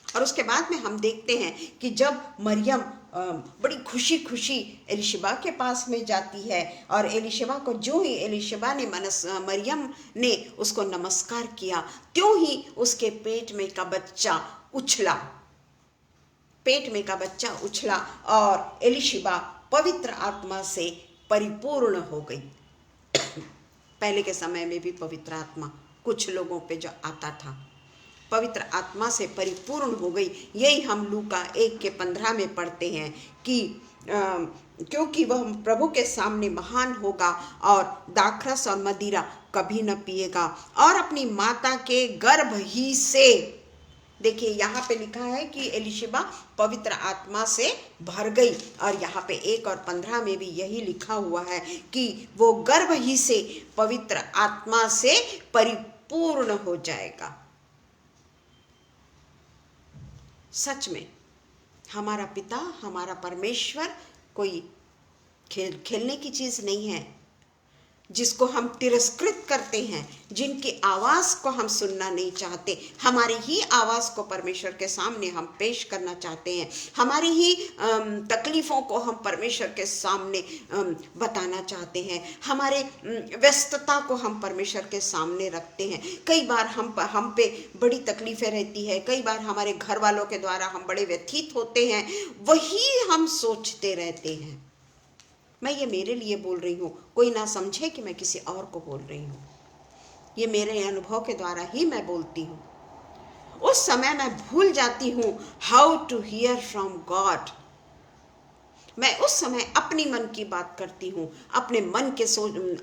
और उसके बाद में हम देखते हैं कि जब मरियम बड़ी खुशी खुशी एलिशबा के पास में जाती है, और एलिशबा को जो ही एलिशबा ने मरियम ने उसको नमस्कार किया, त्यों ही उसके पेट में का बच्चा उछला, पेट में का बच्चा उछला और एलिशबा पवित्र आत्मा से परिपूर्ण हो गई। पहले के समय में भी पवित्र आत्मा कुछ लोगों पे जो आता था, पवित्र आत्मा से परिपूर्ण हो गई। यही हम लूका 1:15 में पढ़ते हैं कि क्योंकि वह प्रभु के सामने महान होगा और दाखरस और मदिरा कभी न पिएगा, और अपनी माता के गर्भ ही से, देखिए यहाँ पे लिखा है कि एलिशबा पवित्र आत्मा से भर गई, और यहाँ पे 1:15 में भी यही लिखा हुआ है कि वो गर्भ ही से पवित्र आत्मा से परिपूर्ण हो जाएगा। सच में हमारा पिता, हमारा परमेश्वर कोई खेलने की चीज नहीं है, जिसको हम तिरस्कृत करते हैं, जिनकी आवाज को हम सुनना नहीं चाहते, हमारी ही आवाज को परमेश्वर के सामने हम पेश करना चाहते हैं, हमारी ही तकलीफों को हम परमेश्वर के सामने बताना चाहते हैं, हमारे व्यस्तता को हम परमेश्वर के सामने रखते हैं। कई बार हम पे बड़ी तकलीफें रहती है, कई बार हमारे घर वालों के द्वारा हम बड़े व्यथित होते हैं, वही हम सोचते रहते हैं। मैं ये मेरे लिए बोल रही हूँ, कोई ना समझे कि मैं किसी और को बोल रही हूँ, ये मेरे अनुभव के द्वारा ही मैं बोलती हूँ। उस समय मैं भूल जाती हूँ how to hear from God. मैं उस समय अपनी मन की बात करती हूँ, अपने मन के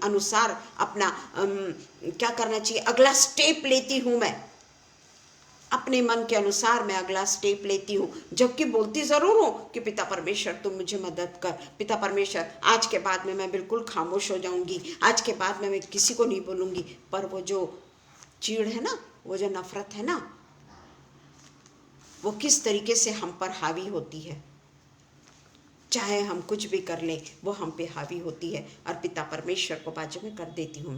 अनुसार अपना क्या करना चाहिए, अगला स्टेप लेती हूँ। मैं अपने मन के अनुसार मैं अगला स्टेप लेती हूँ, जबकि बोलती ज़रूर हूँ कि पिता परमेश्वर तुम मुझे मदद कर, पिता परमेश्वर आज के बाद में मैं बिल्कुल खामोश हो जाऊँगी, आज के बाद में मैं किसी को नहीं बोलूँगी। पर वो जो चीड़ है ना, वो जो नफरत है ना, वो किस तरीके से हम पर हावी होती है। चाहे हम कुछ भी कर लें, वो हम पे हावी होती है, और पिता परमेश्वर को बाजू में कर देती हूँ।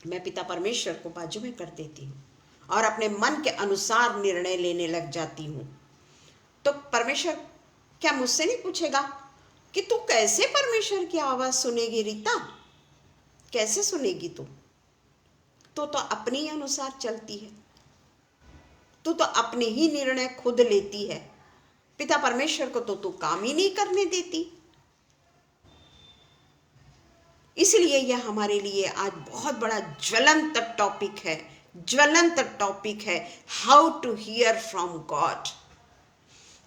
मैं पिता परमेश्वर को बाजू में कर देती हूँ और अपने मन के अनुसार निर्णय लेने लग जाती हूँ। तो परमेश्वर क्या मुझसे नहीं पूछेगा कि तू कैसे परमेश्वर की आवाज सुनेगी रीता? कैसे सुनेगी तू? तो अपनी अनुसार चलती है, तू तो अपने ही निर्णय खुद लेती है। पिता परमेश्वर को तो तू काम ही नहीं करने देती। इसलिए यह हमारे लिए आज बहुत बड़ा ज्वलंत टॉपिक है, ज्वलंत टॉपिक है, how to hear from God.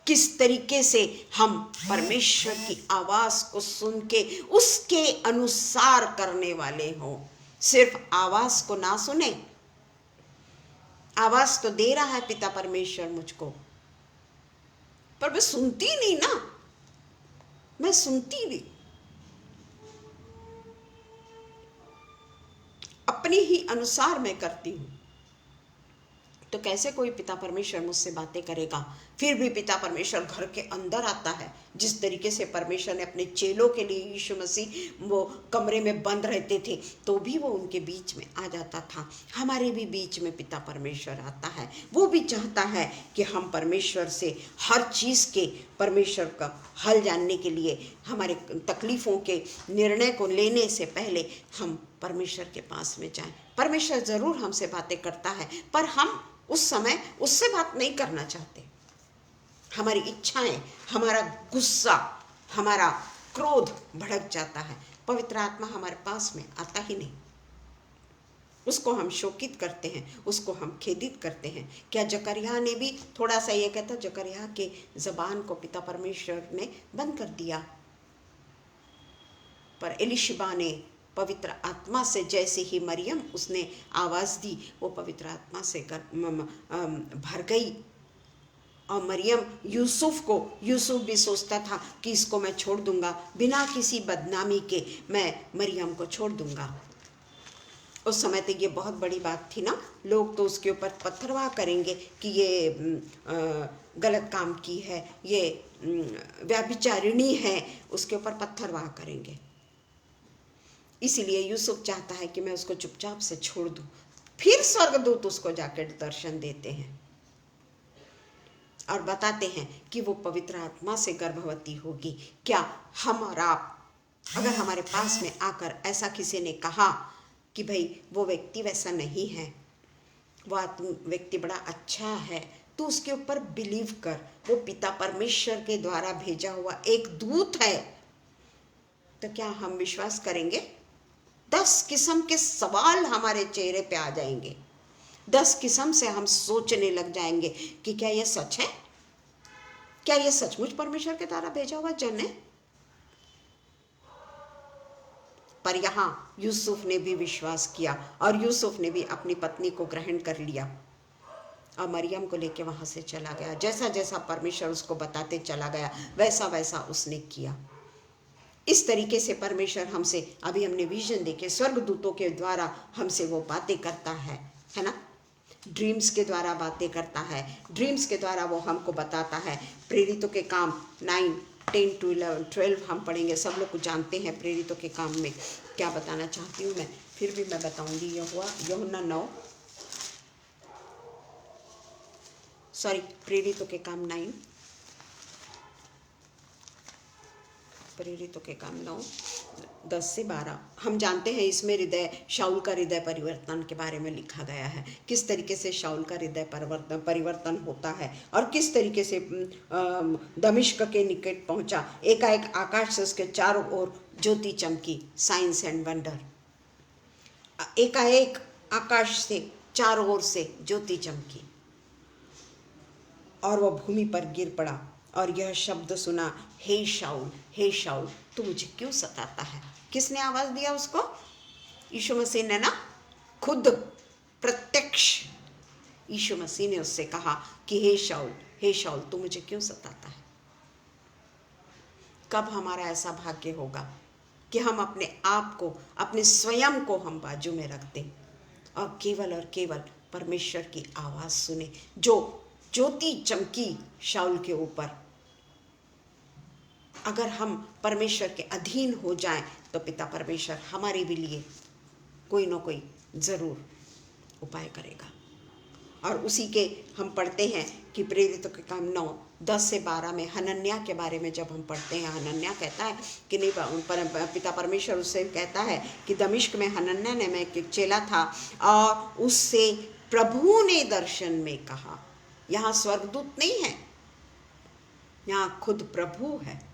किस तरीके से हम परमेश्वर की आवाज को सुन के उसके अनुसार करने वाले हों। सिर्फ आवाज को ना सुने, आवाज तो दे रहा है पिता परमेश्वर मुझको, पर मैं सुनती नहीं ना, मैं सुनती नहीं, अपने ही अनुसार मैं करती हूं। तो कैसे कोई पिता परमेश्वर मुझसे बातें करेगा? फिर भी पिता परमेश्वर घर के अंदर आता है। जिस तरीके से परमेश्वर ने अपने चेलों के लिए, यीशु मसीह वो कमरे में बंद रहते थे तो भी वो उनके बीच में आ जाता था। हमारे भी बीच में पिता परमेश्वर आता है। वो भी चाहता है कि हम परमेश्वर से हर चीज़ के, परमेश्वर का हल जानने के लिए, हमारे तकलीफ़ों के निर्णय को लेने से पहले हम परमेश्वर के पास में जाएं। परमेश्वर ज़रूर हमसे बातें करता है, पर हम उस समय उससे बात नहीं करना चाहते। हमारी इच्छाएं, हमारा गुस्सा, हमारा क्रोध भड़क जाता है। पवित्र आत्मा हमारे पास में आता ही नहीं। उसको हम शोकित करते हैं, उसको हम खेदित करते हैं। क्या जकरिया ने भी थोड़ा सा ये कहता, जकरिया के ज़बान को पिता परमेश्वर ने बंद कर दिया। पर एलिशबा ने पवित्र आत्मा से, जैसे ही मरियम उसने आवाज़ दी, वो पवित्र आत्मा से भर गई। और मरियम यूसुफ भी सोचता था कि इसको मैं छोड़ दूंगा, बिना किसी बदनामी के मैं मरियम को छोड़ दूंगा। उस समय तो ये बहुत बड़ी बात थी ना, लोग तो उसके ऊपर पत्थरवाह करेंगे कि ये गलत काम की है, ये व्यभिचारिणी है, उसके ऊपर पत्थरवाह करेंगे। इसीलिए यूसुफ चाहता है कि मैं उसको चुपचाप से छोड़ दूं। फिर स्वर्गदूत उसको जाकर दर्शन देते हैं और बताते हैं कि वो पवित्र आत्मा से गर्भवती होगी। क्या हम और आप, अगर हमारे पास में आकर ऐसा किसी ने कहा कि भाई वो व्यक्ति वैसा नहीं है, वो व्यक्ति बड़ा अच्छा है, तो उसके ऊपर बिलीव कर, वो पिता परमेश्वर के द्वारा भेजा हुआ एक दूत है, तो क्या हम विश्वास करेंगे? 10 किस्म के सवाल हमारे चेहरे पे आ जाएंगे। 10 किस्म से हम सोचने लग जाएंगे कि क्या यह सच है? क्या यह सचमुच परमेश्वर के द्वारा भेजा हुआ जन है? पर यहाँ यूसुफ ने भी विश्वास किया और यूसुफ ने भी अपनी पत्नी को ग्रहण कर लिया और मरियम को लेके वहां से चला गया। जैसा जैसा परमेश्वर उसको बताते चला गया, वैसा वैसा उसने किया। इस तरीके से परमेश्वर हमसे, अभी हमने विजन देखे, स्वर्गदूतों के द्वारा हमसे वो बातें करता है ना। ड्रीम्स के द्वारा बातें करता है, ड्रीम्स के द्वारा वो हमको बताता है। प्रेरितों के काम 9, 10 to 11, 12 हम पढ़ेंगे। सब लोग कुछ जानते हैं प्रेरितों के काम में क्या बताना चाहती हूँ मैं, फिर भी मैं बताऊंगी। यूहन्ना 9, सॉरी, प्रेरितों के काम 9, प्रेरितों के काम 9, 10 से 12। हम जानते हैं इसमें हृदय, शाऊल का हृदय परिवर्तन के बारे में लिखा गया है। किस तरीके से शाऊल का हृदय परिवर्तन होता है और किस तरीके से दमिश्क के निकट पहुंचा। एकाएक आकाश से उसके चारों ओर ज्योति चमकी, साइंस एंड वंडर। एकाएक आकाश से चारों ओर से ज्योति चमकी और वह भूमि पर गिर पड़ा और यह शब्द सुना, हे शाऊल तू मुझे क्यों सताता है? किसने आवाज दिया उसको? यीशु मसीह ने ना, खुद प्रत्यक्ष यीशु मसीह ने उससे कहा कि हे शाऊल तू मुझे क्यों सताता है। कब हमारा ऐसा भाग्य होगा कि हम अपने आप को, अपने स्वयं को हम बाजू में रख दें और केवल परमेश्वर की आवाज़ सुने। जो ज्योति चमकी शाऊल के ऊपर, अगर हम परमेश्वर के अधीन हो जाएं तो पिता परमेश्वर हमारे भी लिए कोई ना कोई ज़रूर उपाय करेगा। और उसी के हम पढ़ते हैं कि प्रेरितों के काम 9:10-12 में हनन्याह के बारे में जब हम पढ़ते हैं, हनन्याह कहता है कि नहीं, पिता परमेश्वर उससे कहता है कि दमिश्क में हनन्याह ने में एक चेला था और उससे प्रभु ने दर्शन में कहा। यहाँ स्वर्गदूत नहीं है, यहाँ खुद प्रभु है।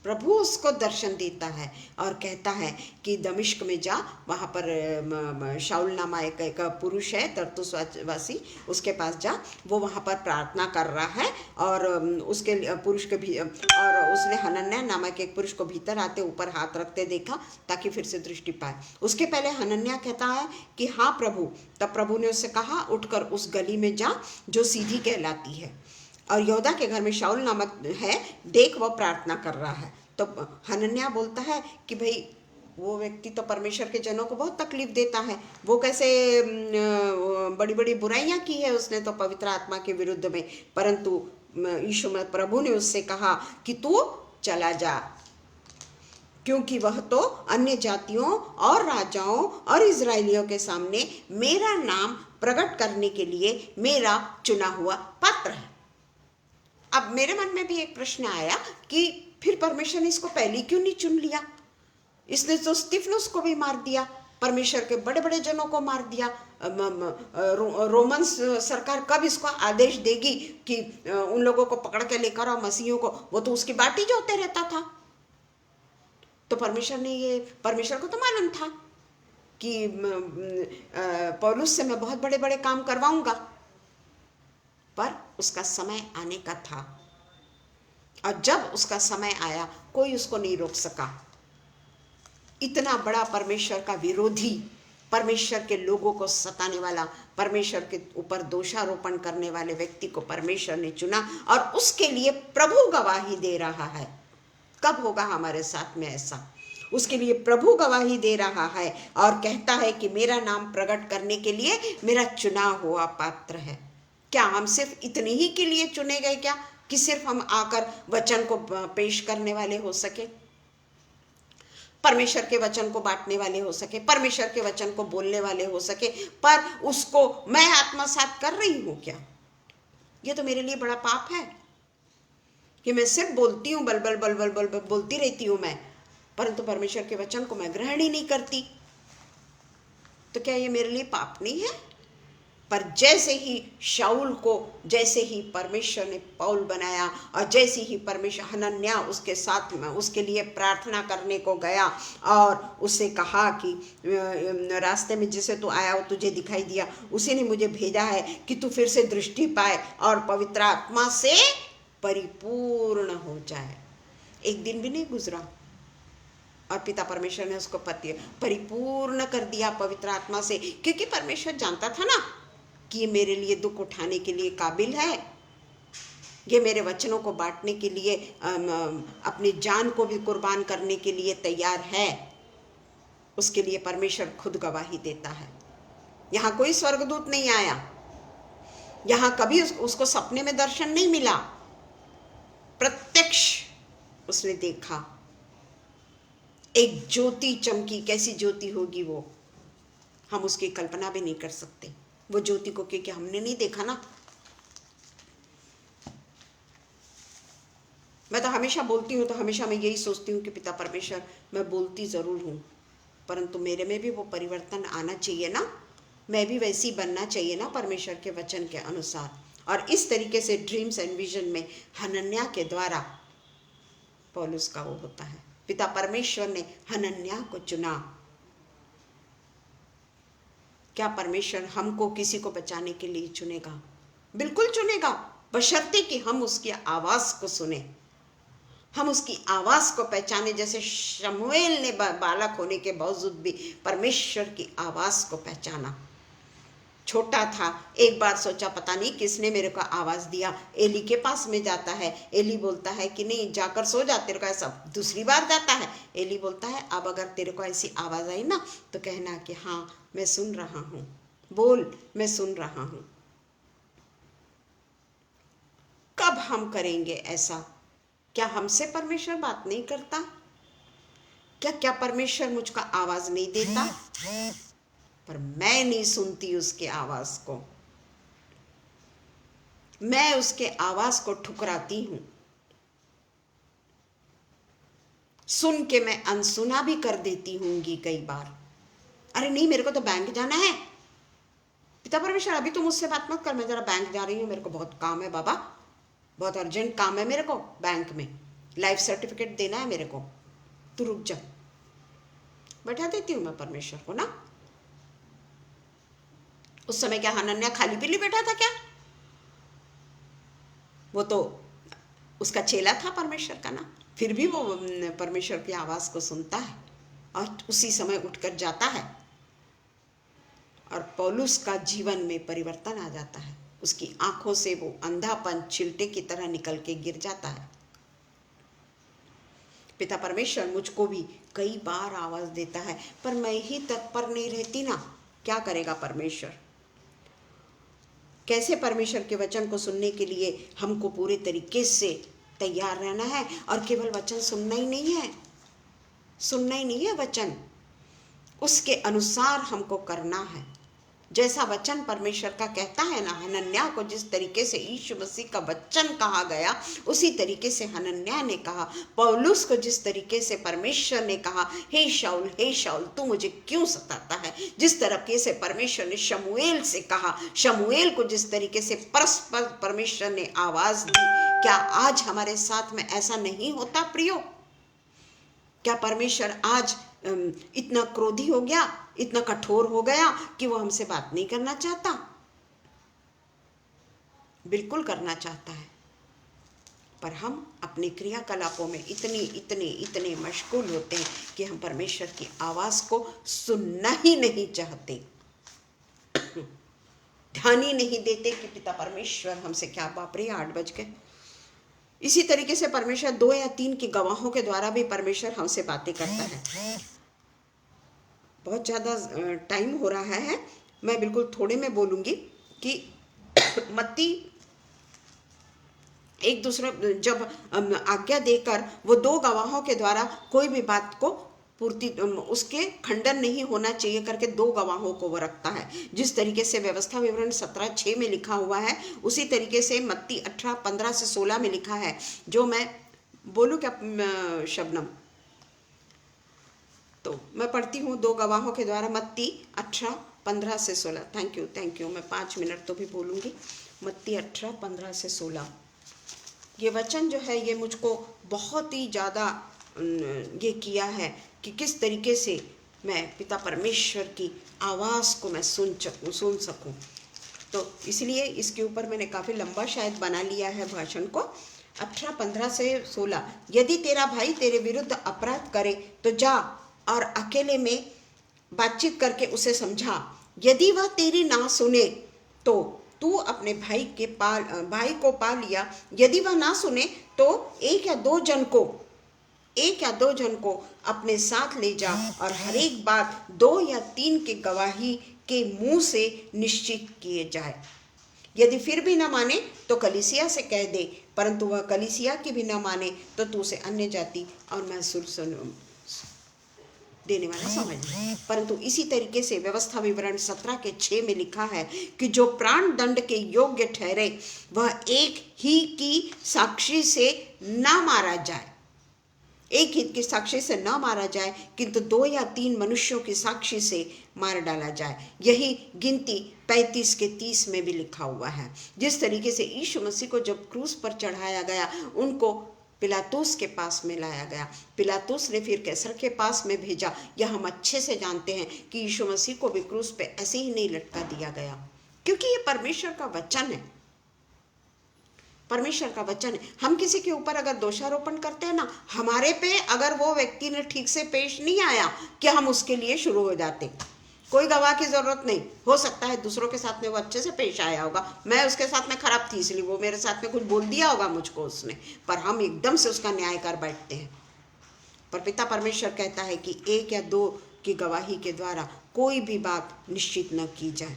प्रभु उसको दर्शन देता है और कहता है कि दमिश्क में जा, वहाँ पर शाऊल नामा एक पुरुष है तर्सुसवासी, उसके पास जा। वो वहाँ पर प्रार्थना कर रहा है और उसके पुरुष के भी, और उसने हनन्याह नामक एक पुरुष को भीतर आते ऊपर हाथ रखते देखा ताकि फिर से दृष्टि पाए। उसके पहले हनन्याह कहता है कि हाँ प्रभु। तब प्रभु ने उससे कहा उठकर उस गली में जा जो सीधी कहलाती है और यहूदा के घर में शाऊल नामक है, देख वह प्रार्थना कर रहा है। तो हनन्याह बोलता है कि भाई वो व्यक्ति तो परमेश्वर के जनों को बहुत तकलीफ देता है, वो कैसे बड़ी बड़ी बुराइयां की है उसने तो पवित्र आत्मा के विरुद्ध में। परंतु प्रभु ने उससे कहा कि तू चला जा, क्योंकि वह तो अन्य जातियों और राजाओं और इजरायलियों के सामने मेरा नाम प्रकट करने के लिए मेरा चुना हुआ पात्र है। अब मेरे मन में भी एक प्रश्न आया कि फिर परमेश्वर ने इसको पहले क्यों नहीं चुन लिया? इसने तो स्तिफनुस को भी मार दिया, परमेश्वर के बड़े बड़े जनों को मार दिया। रोमन सरकार कब इसको आदेश देगी कि उन लोगों को पकड़ के लेकर आओ मसीहियों को? वो तो उसकी बाटी जोते रहता था। तो परमेश्वर को तो मालूम था कि पौलुस से मैं बहुत बड़े बड़े काम करवाऊंगा, पर उसका समय आने का था और जब उसका समय आया कोई उसको नहीं रोक सका। इतना बड़ा परमेश्वर का विरोधी, परमेश्वर के लोगों को सताने वाला, परमेश्वर के ऊपर दोषारोपण करने वाले व्यक्ति को परमेश्वर ने चुना और उसके लिए प्रभु गवाही दे रहा है। कब होगा हमारे साथ में ऐसा? उसके लिए प्रभु गवाही दे रहा है और कहता है कि मेरा नाम प्रकट करने के लिए मेरा चुना हुआ पात्र है। क्या हम सिर्फ इतने ही के लिए चुने गए क्या कि सिर्फ हम आकर वचन को पेश करने वाले हो सके, परमेश्वर के वचन को बांटने वाले हो सके, परमेश्वर के वचन को बोलने वाले हो सके, पर उसको मैं आत्मसात कर रही हूं क्या? ये तो मेरे लिए बड़ा पाप है कि मैं सिर्फ बोलती हूँ, बल बल बल बल बल बल बोलती रहती हूँ मैं, परंतु परमेश्वर के वचन को मैं ग्रहण ही नहीं करती। तो क्या ये मेरे लिए पाप नहीं है? पर जैसे ही शाऊल को, जैसे ही परमेश्वर ने पौल बनाया और जैसे ही परमेश्वर हनन्याह उसके साथ में उसके लिए प्रार्थना करने को गया और उससे कहा कि रास्ते में जिसे तू आया हो तुझे दिखाई दिया, उसी ने मुझे भेजा है कि तू फिर से दृष्टि पाए और पवित्र आत्मा से परिपूर्ण हो जाए। एक दिन भी नहीं गुजरा और पिता परमेश्वर ने उसको परिपूर्ण कर दिया पवित्र आत्मा से, क्योंकि परमेश्वर जानता था ना कि ये मेरे लिए दुख उठाने के लिए काबिल है, ये मेरे वचनों को बांटने के लिए अपनी जान को भी कुर्बान करने के लिए तैयार है। उसके लिए परमेश्वर खुद गवाही देता है। यहाँ कोई स्वर्गदूत नहीं आया, यहाँ कभी उसको सपने में दर्शन नहीं मिला, प्रत्यक्ष उसने देखा। एक ज्योति चमकी, कैसी ज्योति होगी वो, हम उसकी कल्पना भी नहीं कर सकते वो ज्योति को, क्योंकि हमने नहीं देखा ना। मैं तो हमेशा बोलती हूँ, तो हमेशा मैं यही सोचती हूँ कि पिता परमेश्वर, मैं बोलती ज़रूर हूँ परंतु मेरे में भी वो परिवर्तन आना चाहिए ना, मैं भी वैसी बनना चाहिए ना परमेश्वर के वचन के अनुसार। और इस तरीके से ड्रीम्स एंड विजन में हनन्याह के द्वारा पौलुस का वो होता है। पिता परमेश्वर ने हनन्याह को चुना। क्या परमेश्वर हमको किसी को बचाने के लिए चुनेगा? बिल्कुल चुनेगा, बशर्ते कि हम उसकी आवाज को सुने, हम उसकी आवाज को पहचाने। जैसे शमूएल ने बालक होने के बावजूद भी परमेश्वर की आवाज को पहचाना, छोटा था, एक बार सोचा पता नहीं किसने मेरे को आवाज़ दिया, एली के पास में जाता है। एली बोलता है कि नहीं जाकर सो जा, तेरे को ऐसा दूसरी बार जाता है। एली बोलता है अब अगर तेरे को ऐसी आवाज़ आई ना तो कहना कि हाँ मैं सुन रहा हूँ, बोल मैं सुन रहा हूँ। कब हम करेंगे ऐसा? क्या हमसे परमेश्वर बात नहीं करता? क्या परमेश्वर मुझको आवाज़ नहीं देता? पर मैं नहीं सुनती उसके आवाज़ को, मैं उसके आवाज़ को ठुकराती हूँ। सुन के मैं अनसुना भी कर देती हूँगी कई बार। अरे नहीं मेरे को तो बैंक जाना है, पिता परमेश्वर अभी तो मुझसे बात मत कर, मैं जरा बैंक जा रही हूँ, मेरे को बहुत काम है बाबा, बहुत अर्जेंट काम है मेरे को, बैंक में लाइफ सर्टिफिकेट देना है मेरे को, तू रुक जा। बैठा देती हूँ मैं परमेश्वर को ना। उस समय क्या हनन्या खाली पीली बैठा था क्या? वो तो उसका चेला था परमेश्वर का ना, फिर भी वो परमेश्वर की आवाज़ को सुनता है और उसी समय उठकर जाता है। और पौलुस का जीवन में परिवर्तन आ जाता है, उसकी आंखों से वो अंधापन चिलटे की तरह निकल के गिर जाता है। पिता परमेश्वर मुझको भी कई बार आवाज़ देता है, पर मैं ही तत्पर नहीं रहती ना। क्या करेगा परमेश्वर? कैसे परमेश्वर के वचन को सुनने के लिए हमको पूरे तरीके से तैयार रहना है। और केवल वचन सुनना ही नहीं है, सुनना ही नहीं है वचन, उसके अनुसार हमको करना है। जैसा वचन परमेश्वर का कहता है ना, हनन्या को जिस तरीके से यीशु मसीह का वचन कहा गया उसी तरीके से हनन्या ने कहा। पौलुस को जिस तरीके से परमेश्वर ने कहा हे शाऊल तू मुझे क्यों सताता है, जिस तरीके से परमेश्वर ने शमूएल से कहा, शमूएल को जिस तरीके से परस्पर परमेश्वर ने आवाज दी, क्या आज हमारे साथ में ऐसा नहीं होता प्रियो? क्या परमेश्वर आज इतना क्रोधी हो गया, इतना कठोर हो गया कि वो हमसे बात नहीं करना चाहता? बिल्कुल करना चाहता है, पर हम अपने क्रियाकलापों में इतने मशगूल होते हैं कि हम परमेश्वर की आवाज़ को सुनना ही नहीं चाहते, ध्यान ही नहीं देते कि पिता परमेश्वर हमसे क्या। बाप रे 8 बज गए। इसी तरीके से परमेश्वर 2 या 3 के गवाहों के द्वारा भी परमेश्वर हमसे बातें करता है। बहुत ज़्यादा टाइम हो रहा है, मैं बिल्कुल थोड़े में बोलूँगी कि मत्ती एक दूसरे जब आज्ञा देकर वो 2 गवाहों के द्वारा कोई भी बात को पूर्ति उसके खंडन नहीं होना चाहिए करके 2 गवाहों को वो रखता है। जिस तरीके से व्यवस्था विवरण 17:6 में लिखा हुआ है उसी तरीके से मत्ती 18:15 से 16 में लिखा है। जो मैं बोलूँ क्या शबनम? तो मैं पढ़ती हूँ 2 गवाहों के द्वारा मत्ती 18:15 से 16। थैंक यू मैं 5 मिनट तो भी बोलूँगी। मत्ती 18:15 से 16 ये वचन जो है ये मुझको बहुत ही ज़्यादा ये किया है कि किस तरीके से मैं पिता परमेश्वर की आवाज़ को मैं सुन सकूं। तो इसलिए इसके ऊपर मैंने काफ़ी लंबा शायद बना लिया है भाषण को। 18:15 से 16, यदि तेरा भाई तेरे विरुद्ध अपराध करे तो जा और अकेले में बातचीत करके उसे समझा। यदि वह तेरी ना सुने तो तू अपने भाई को पा लिया। यदि वह ना सुने तो एक या दो जन को अपने साथ ले जा और हर एक बात 2 या 3 के गवाही के मुंह से निश्चित किए जाए। यदि फिर भी न माने तो कलीसिया से कह दे, परंतु वह कलीसिया की भी न माने तो तू उसे अन्य जाति और महसूल देने वाला समझ ले। परंतु इसी तरीके से व्यवस्था विवरण 17:6 में लिखा है कि जो प्राण दंड के योग्य ठहरे वह एक ही की साक्षी से न मारा जाए, एक हित की साक्षी से न मारा जाए, किंतु 2 या 3 मनुष्यों की साक्षी से मार डाला जाए। यही गिनती 35:30 में भी लिखा हुआ है। जिस तरीके से यीशु मसीह को जब क्रूस पर चढ़ाया गया उनको पिलातुस के पास में लाया गया, पिलातुस ने फिर कैसर के पास में भेजा। यह हम अच्छे से जानते हैं कि यीशु मसीह को भी क्रूस पे ऐसे ही नहीं लटका दिया गया, क्योंकि ये परमेश्वर का वचन है, परमेश्वर का वचन है। हम किसी के ऊपर अगर दोषारोपण करते हैं ना, हमारे पे अगर वो व्यक्ति ने ठीक से पेश नहीं आया कि हम उसके लिए शुरू हो जाते, कोई गवाह की जरूरत नहीं। हो सकता है दूसरों के साथ में वो अच्छे से पेश आया होगा, मैं उसके साथ में खराब थी इसलिए वो मेरे साथ में कुछ बोल दिया होगा मुझको उसने, पर हम एकदम से उसका न्याय कर बैठते हैं। पर पिता परमेश्वर कहता है कि एक या दो की गवाही के द्वारा कोई भी बात निश्चित न की जाए।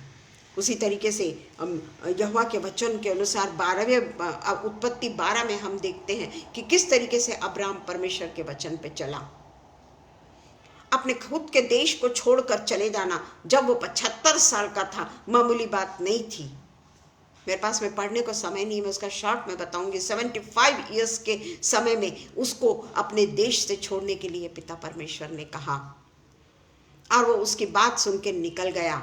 उसी तरीके से यहोवा के वचन के अनुसार 12वें उत्पत्ति 12 में हम देखते हैं कि किस तरीके से अब्राहम परमेश्वर के वचन पे चला। अपने खुद के देश को छोड़कर चले जाना जब वो 75 साल का था मामूली बात नहीं थी। मेरे पास में पढ़ने को समय नहीं, मैं उसका शॉर्ट में बताऊंगी। 75 इयर्स के समय में उसको अपने देश से छोड़ने के लिए पिता परमेश्वर ने कहा और वो उसकी बात सुन के निकल गया,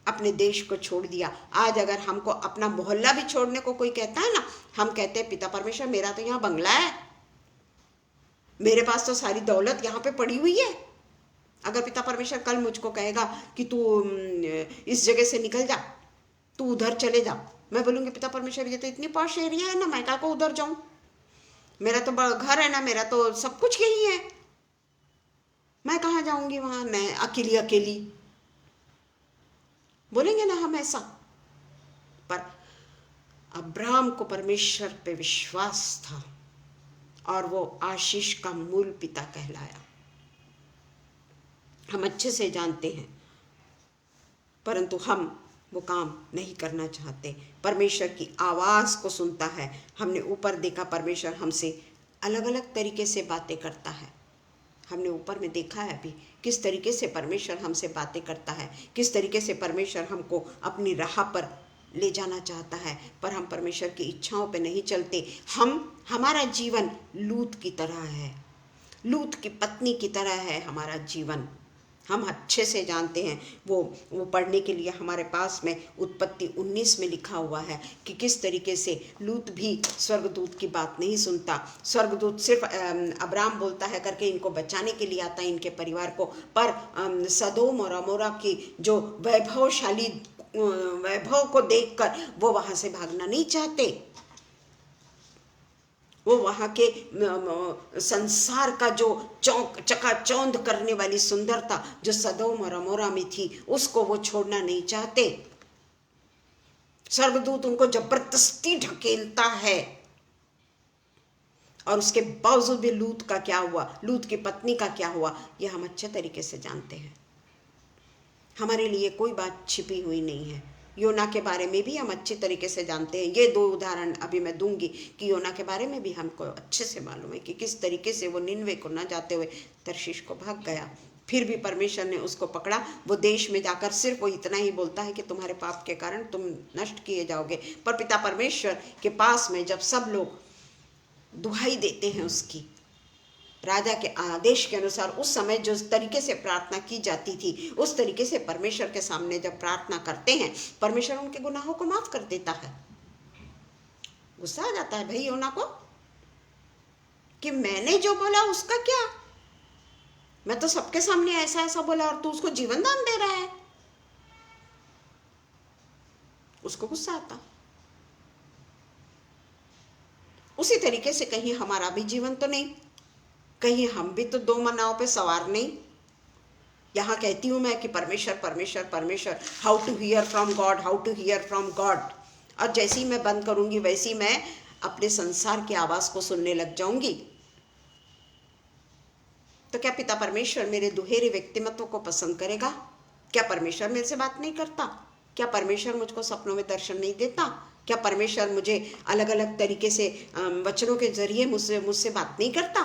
अपने देश को छोड़ दिया। आज अगर हमको अपना मोहल्ला भी छोड़ने को कोई कहता है ना, हम कहते हैं पिता परमेश्वर मेरा तो यहाँ बंगला है, मेरे पास तो सारी दौलत यहाँ पे पड़ी हुई है। अगर पिता परमेश्वर कल मुझको कहेगा कि तू इस जगह से निकल जा, तू उधर चले जा, मैं बोलूंगी पिता परमेश्वर ये तो इतनी पॉश एरिया है ना, मैं क्या को उधर जाऊं, मेरा तो बड़ा घर है ना, मेरा तो सब कुछ यही है, मैं कहाँ जाऊंगी वहां, मैं अकेली अकेली, बोलेंगे ना हम ऐसा। पर अब्राहम को परमेश्वर पे विश्वास था और वो आशीष का मूल पिता कहलाया। हम अच्छे से जानते हैं परंतु हम वो काम नहीं करना चाहते। परमेश्वर की आवाज़ को सुनता है। हमने ऊपर देखा परमेश्वर हमसे अलग अलग तरीके से बातें करता है। हमने ऊपर में देखा है अभी किस तरीके से परमेश्वर हमसे बातें करता है, किस तरीके से परमेश्वर हमको अपनी राह पर ले जाना चाहता है, पर हम परमेश्वर की इच्छाओं पे नहीं चलते। हमारा जीवन लूत की तरह है, लूत की पत्नी की तरह है हमारा जीवन। हम अच्छे से जानते हैं, वो पढ़ने के लिए हमारे पास में उत्पत्ति 19 में लिखा हुआ है कि किस तरीके से लूत भी स्वर्गदूत की बात नहीं सुनता। स्वर्गदूत सिर्फ अब्राहम बोलता है करके इनको बचाने के लिए आता है, इनके परिवार को, पर सदोम और अमोरा की जो वैभवशाली वैभव को देखकर वो वहां से भागना नहीं चाहते। वो वहाँ के संसार का जो चकाचौंध करने वाली सुंदरता जो सदोम और अमोरा में थी, उसको वो छोड़ना नहीं चाहते। स्वर्गदूत उनको जबरदस्ती ढकेलता है और उसके बावजूद भी लूत का क्या हुआ, लूत की पत्नी का क्या हुआ, ये हम अच्छे तरीके से जानते हैं। हमारे लिए कोई बात छिपी हुई नहीं है। योना के बारे में भी हम अच्छी तरीके से जानते हैं। ये 2 उदाहरण अभी मैं दूंगी कि योना के बारे में भी हमको अच्छे से मालूम है कि किस तरीके से वो निनवे को न जाते हुए तर्शीश को भाग गया। फिर भी परमेश्वर ने उसको पकड़ा। वो देश में जाकर सिर्फ वो इतना ही बोलता है कि तुम्हारे पाप के कारण तुम नष्ट किए जाओगे। पर पिता परमेश्वर के पास में जब सब लोग दुहाई देते हैं उसकी, राजा के आदेश के अनुसार उस समय जो तरीके से प्रार्थना की जाती थी, उस तरीके से परमेश्वर के सामने जब प्रार्थना करते हैं, परमेश्वर उनके गुनाहों को माफ कर देता है। गुस्सा आ जाता है भाई योना को कि मैंने जो बोला उसका क्या, मैं तो सबके सामने ऐसा ऐसा बोला और तू उसको जीवन दान दे रहा है। उसको गुस्सा आता। उसी तरीके से कहीं हमारा भी जीवन तो नहीं, कहीं हम भी तो 2 नाव पे सवार नहीं। यहाँ कहती हूँ मैं कि परमेश्वर परमेश्वर परमेश्वर, how to hear from God, how to hear from God. और जैसी मैं बंद करूंगी वैसी मैं अपने संसार की आवाज़ को सुनने लग जाऊंगी। तो क्या पिता परमेश्वर मेरे दुहेरे व्यक्तिमत्व को पसंद करेगा? क्या परमेश्वर मेरे से बात नहीं करता? क्या परमेश्वर मुझको सपनों में दर्शन नहीं देता? क्या परमेश्वर मुझे अलग अलग तरीके से वचनों के जरिए मुझसे बात नहीं करता?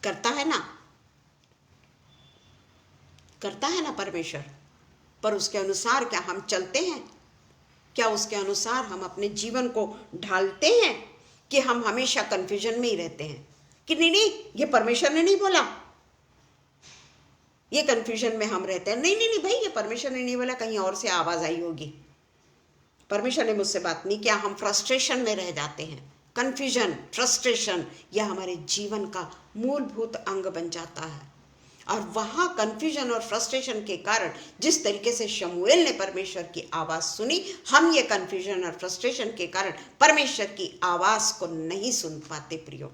करता है ना, करता है ना परमेश्वर। पर उसके अनुसार क्या हम चलते हैं? क्या उसके अनुसार हम अपने जीवन को ढालते हैं कि हम हमेशा कंफ्यूजन में ही रहते हैं कि नहीं नहीं ये परमेश्वर ने नहीं बोला, ये कंफ्यूजन में हम रहते हैं, नहीं नहीं नहीं भाई ये परमेश्वर ने नहीं बोला, कहीं और से आवाज आई होगी, परमेश्वर ने मुझसे बात नहीं किया। हम फ्रस्ट्रेशन में रह जाते हैं। कंफ्यूजन, फ्रस्ट्रेशन यह हमारे जीवन का मूलभूत अंग बन जाता है। और वहां कंफ्यूजन और फ्रस्ट्रेशन के कारण जिस तरीके से शमूएल ने परमेश्वर की आवाज सुनी, हम ये कंफ्यूजन और फ्रस्ट्रेशन के कारण परमेश्वर की आवाज को नहीं सुन पाते। प्रियो,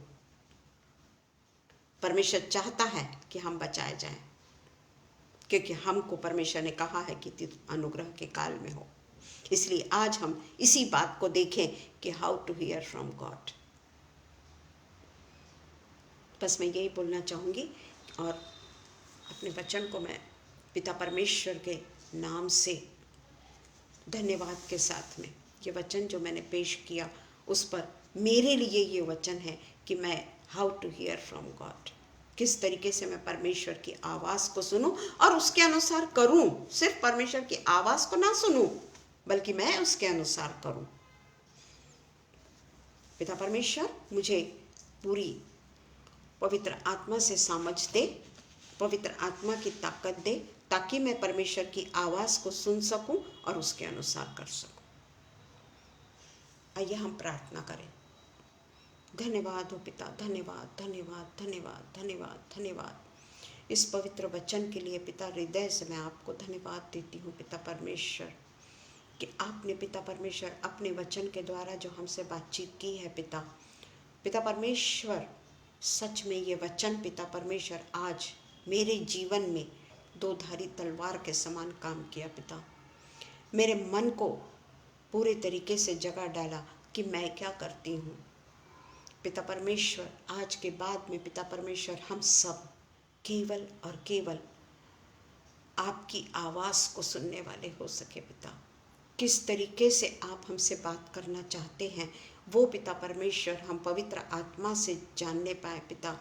परमेश्वर चाहता है कि हम बचाए जाएं। क्योंकि हमको परमेश्वर ने कहा है कि तुम अनुग्रह के काल में हो। इसलिए आज हम इसी बात को देखें कि how to hear from God. बस मैं यही बोलना चाहूँगी और अपने वचन को मैं पिता परमेश्वर के नाम से धन्यवाद के साथ में ये वचन जो मैंने पेश किया उस पर मेरे लिए ये वचन है कि मैं how to hear from God, किस तरीके से मैं परमेश्वर की आवाज़ को सुनूं और उसके अनुसार करूं। सिर्फ परमेश्वर की आवाज़ को ना सुनूं बल्कि मैं उसके अनुसार करूं। पिता परमेश्वर मुझे पूरी पवित्र आत्मा से समझ दे, पवित्र आत्मा की ताकत दे, ताकि मैं परमेश्वर की आवाज़ को सुन सकूं और उसके अनुसार कर सकूं। आइए हम प्रार्थना करें। धन्यवाद हो पिता, धन्यवाद धन्यवाद धन्यवाद धन्यवाद धन्यवाद इस पवित्र वचन के लिए पिता, हृदय से मैं आपको धन्यवाद देती हूँ पिता परमेश्वर, कि आपने पिता परमेश्वर अपने वचन के द्वारा जो हमसे बातचीत की है पिता। पिता परमेश्वर सच में ये वचन पिता परमेश्वर आज मेरे जीवन में दो धारी तलवार के समान काम किया पिता। मेरे मन को पूरे तरीके से जगा डाला कि मैं क्या करती हूँ। पिता परमेश्वर आज के बाद में पिता परमेश्वर हम सब केवल और केवल आपकी आवाज़ को सुनने वाले हो सके पिता। किस तरीके से आप हमसे बात करना चाहते हैं वो पिता परमेश्वर हम पवित्र आत्मा से जानने पाए पिता,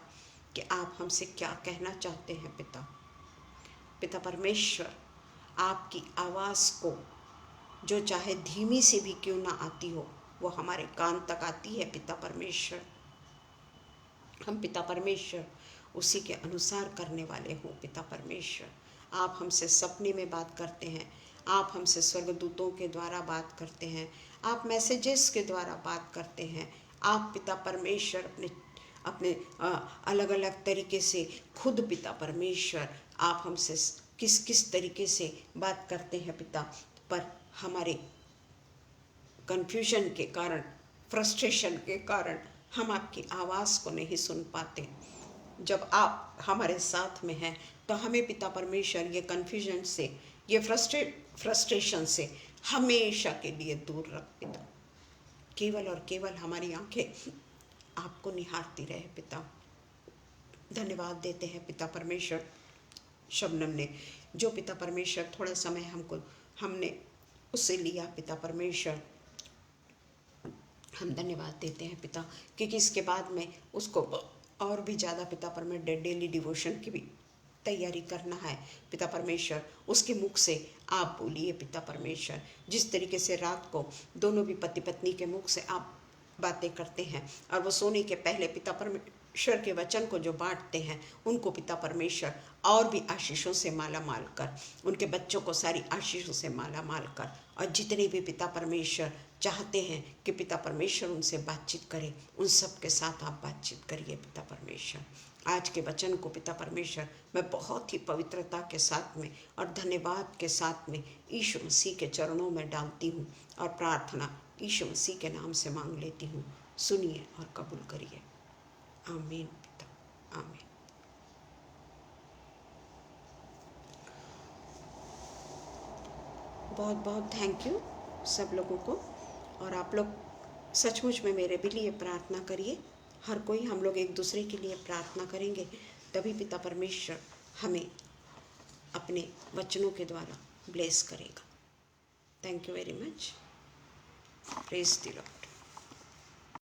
कि आप हमसे क्या कहना चाहते हैं पिता। पिता परमेश्वर आपकी आवाज़ को जो चाहे धीमी से भी क्यों ना आती हो वो हमारे कान तक आती है पिता परमेश्वर। हम पिता परमेश्वर उसी के अनुसार करने वाले हों पिता परमेश्वर। आप हमसे सपने में बात करते हैं, आप हमसे स्वर्गदूतों के द्वारा बात करते हैं, आप मैसेजेस के द्वारा बात करते हैं। आप पिता परमेश्वर अपने अपने अलग अलग तरीके से खुद पिता परमेश्वर आप हमसे किस किस तरीके से बात करते हैं पिता। पर हमारे कन्फ्यूजन के कारण, फ्रस्ट्रेशन के कारण हम आपकी आवाज़ को नहीं सुन पाते। जब आप हमारे साथ में हैं तो हमें पिता परमेश्वर ये कन्फ्यूजन से, ये फ्रस्ट्रेशन से हमेशा के लिए दूर रख पिता। केवल और केवल हमारी आंखें आपको निहारती रहे पिता। धन्यवाद देते हैं पिता परमेश्वर शबनम ने जो पिता परमेश्वर थोड़ा समय हमने उससे लिया पिता परमेश्वर। हम धन्यवाद देते हैं पिता, क्योंकि इसके बाद में उसको और भी ज़्यादा पिता परमेश्वर डेली डिवोशन की भी तैयारी करना है पिता परमेश्वर। उसके मुख से आप बोलिए पिता परमेश्वर। जिस तरीके से रात को दोनों भी पति पत्नी के मुख से आप बातें करते हैं और वो सोने के पहले पिता परमेश्वर के वचन को जो बांटते हैं उनको पिता परमेश्वर और भी आशीषों से माला माल कर, उनके बच्चों को सारी आशीषों से माला माल कर, और जितने भी पिता परमेश्वर चाहते हैं कि पिता परमेश्वर उनसे बातचीत करें उन सब के साथ आप बातचीत करिए पिता परमेश्वर। आज के वचन को पिता परमेश्वर मैं बहुत ही पवित्रता के साथ में और धन्यवाद के साथ में यीशु मसीह के चरणों में डालती हूँ और प्रार्थना यीशु मसीह के नाम से मांग लेती हूँ। सुनिए और कबूल करिए। आमीन पिता, आमीन। बहुत बहुत थैंक यू सब लोगों को। और आप लोग सचमुच में मेरे भी लिए प्रार्थना करिए। हर कोई हम लोग एक दूसरे के लिए प्रार्थना करेंगे तभी पिता परमेश्वर हमें अपने वचनों के द्वारा ब्लेस करेगा। Thank you very much. Praise the Lord.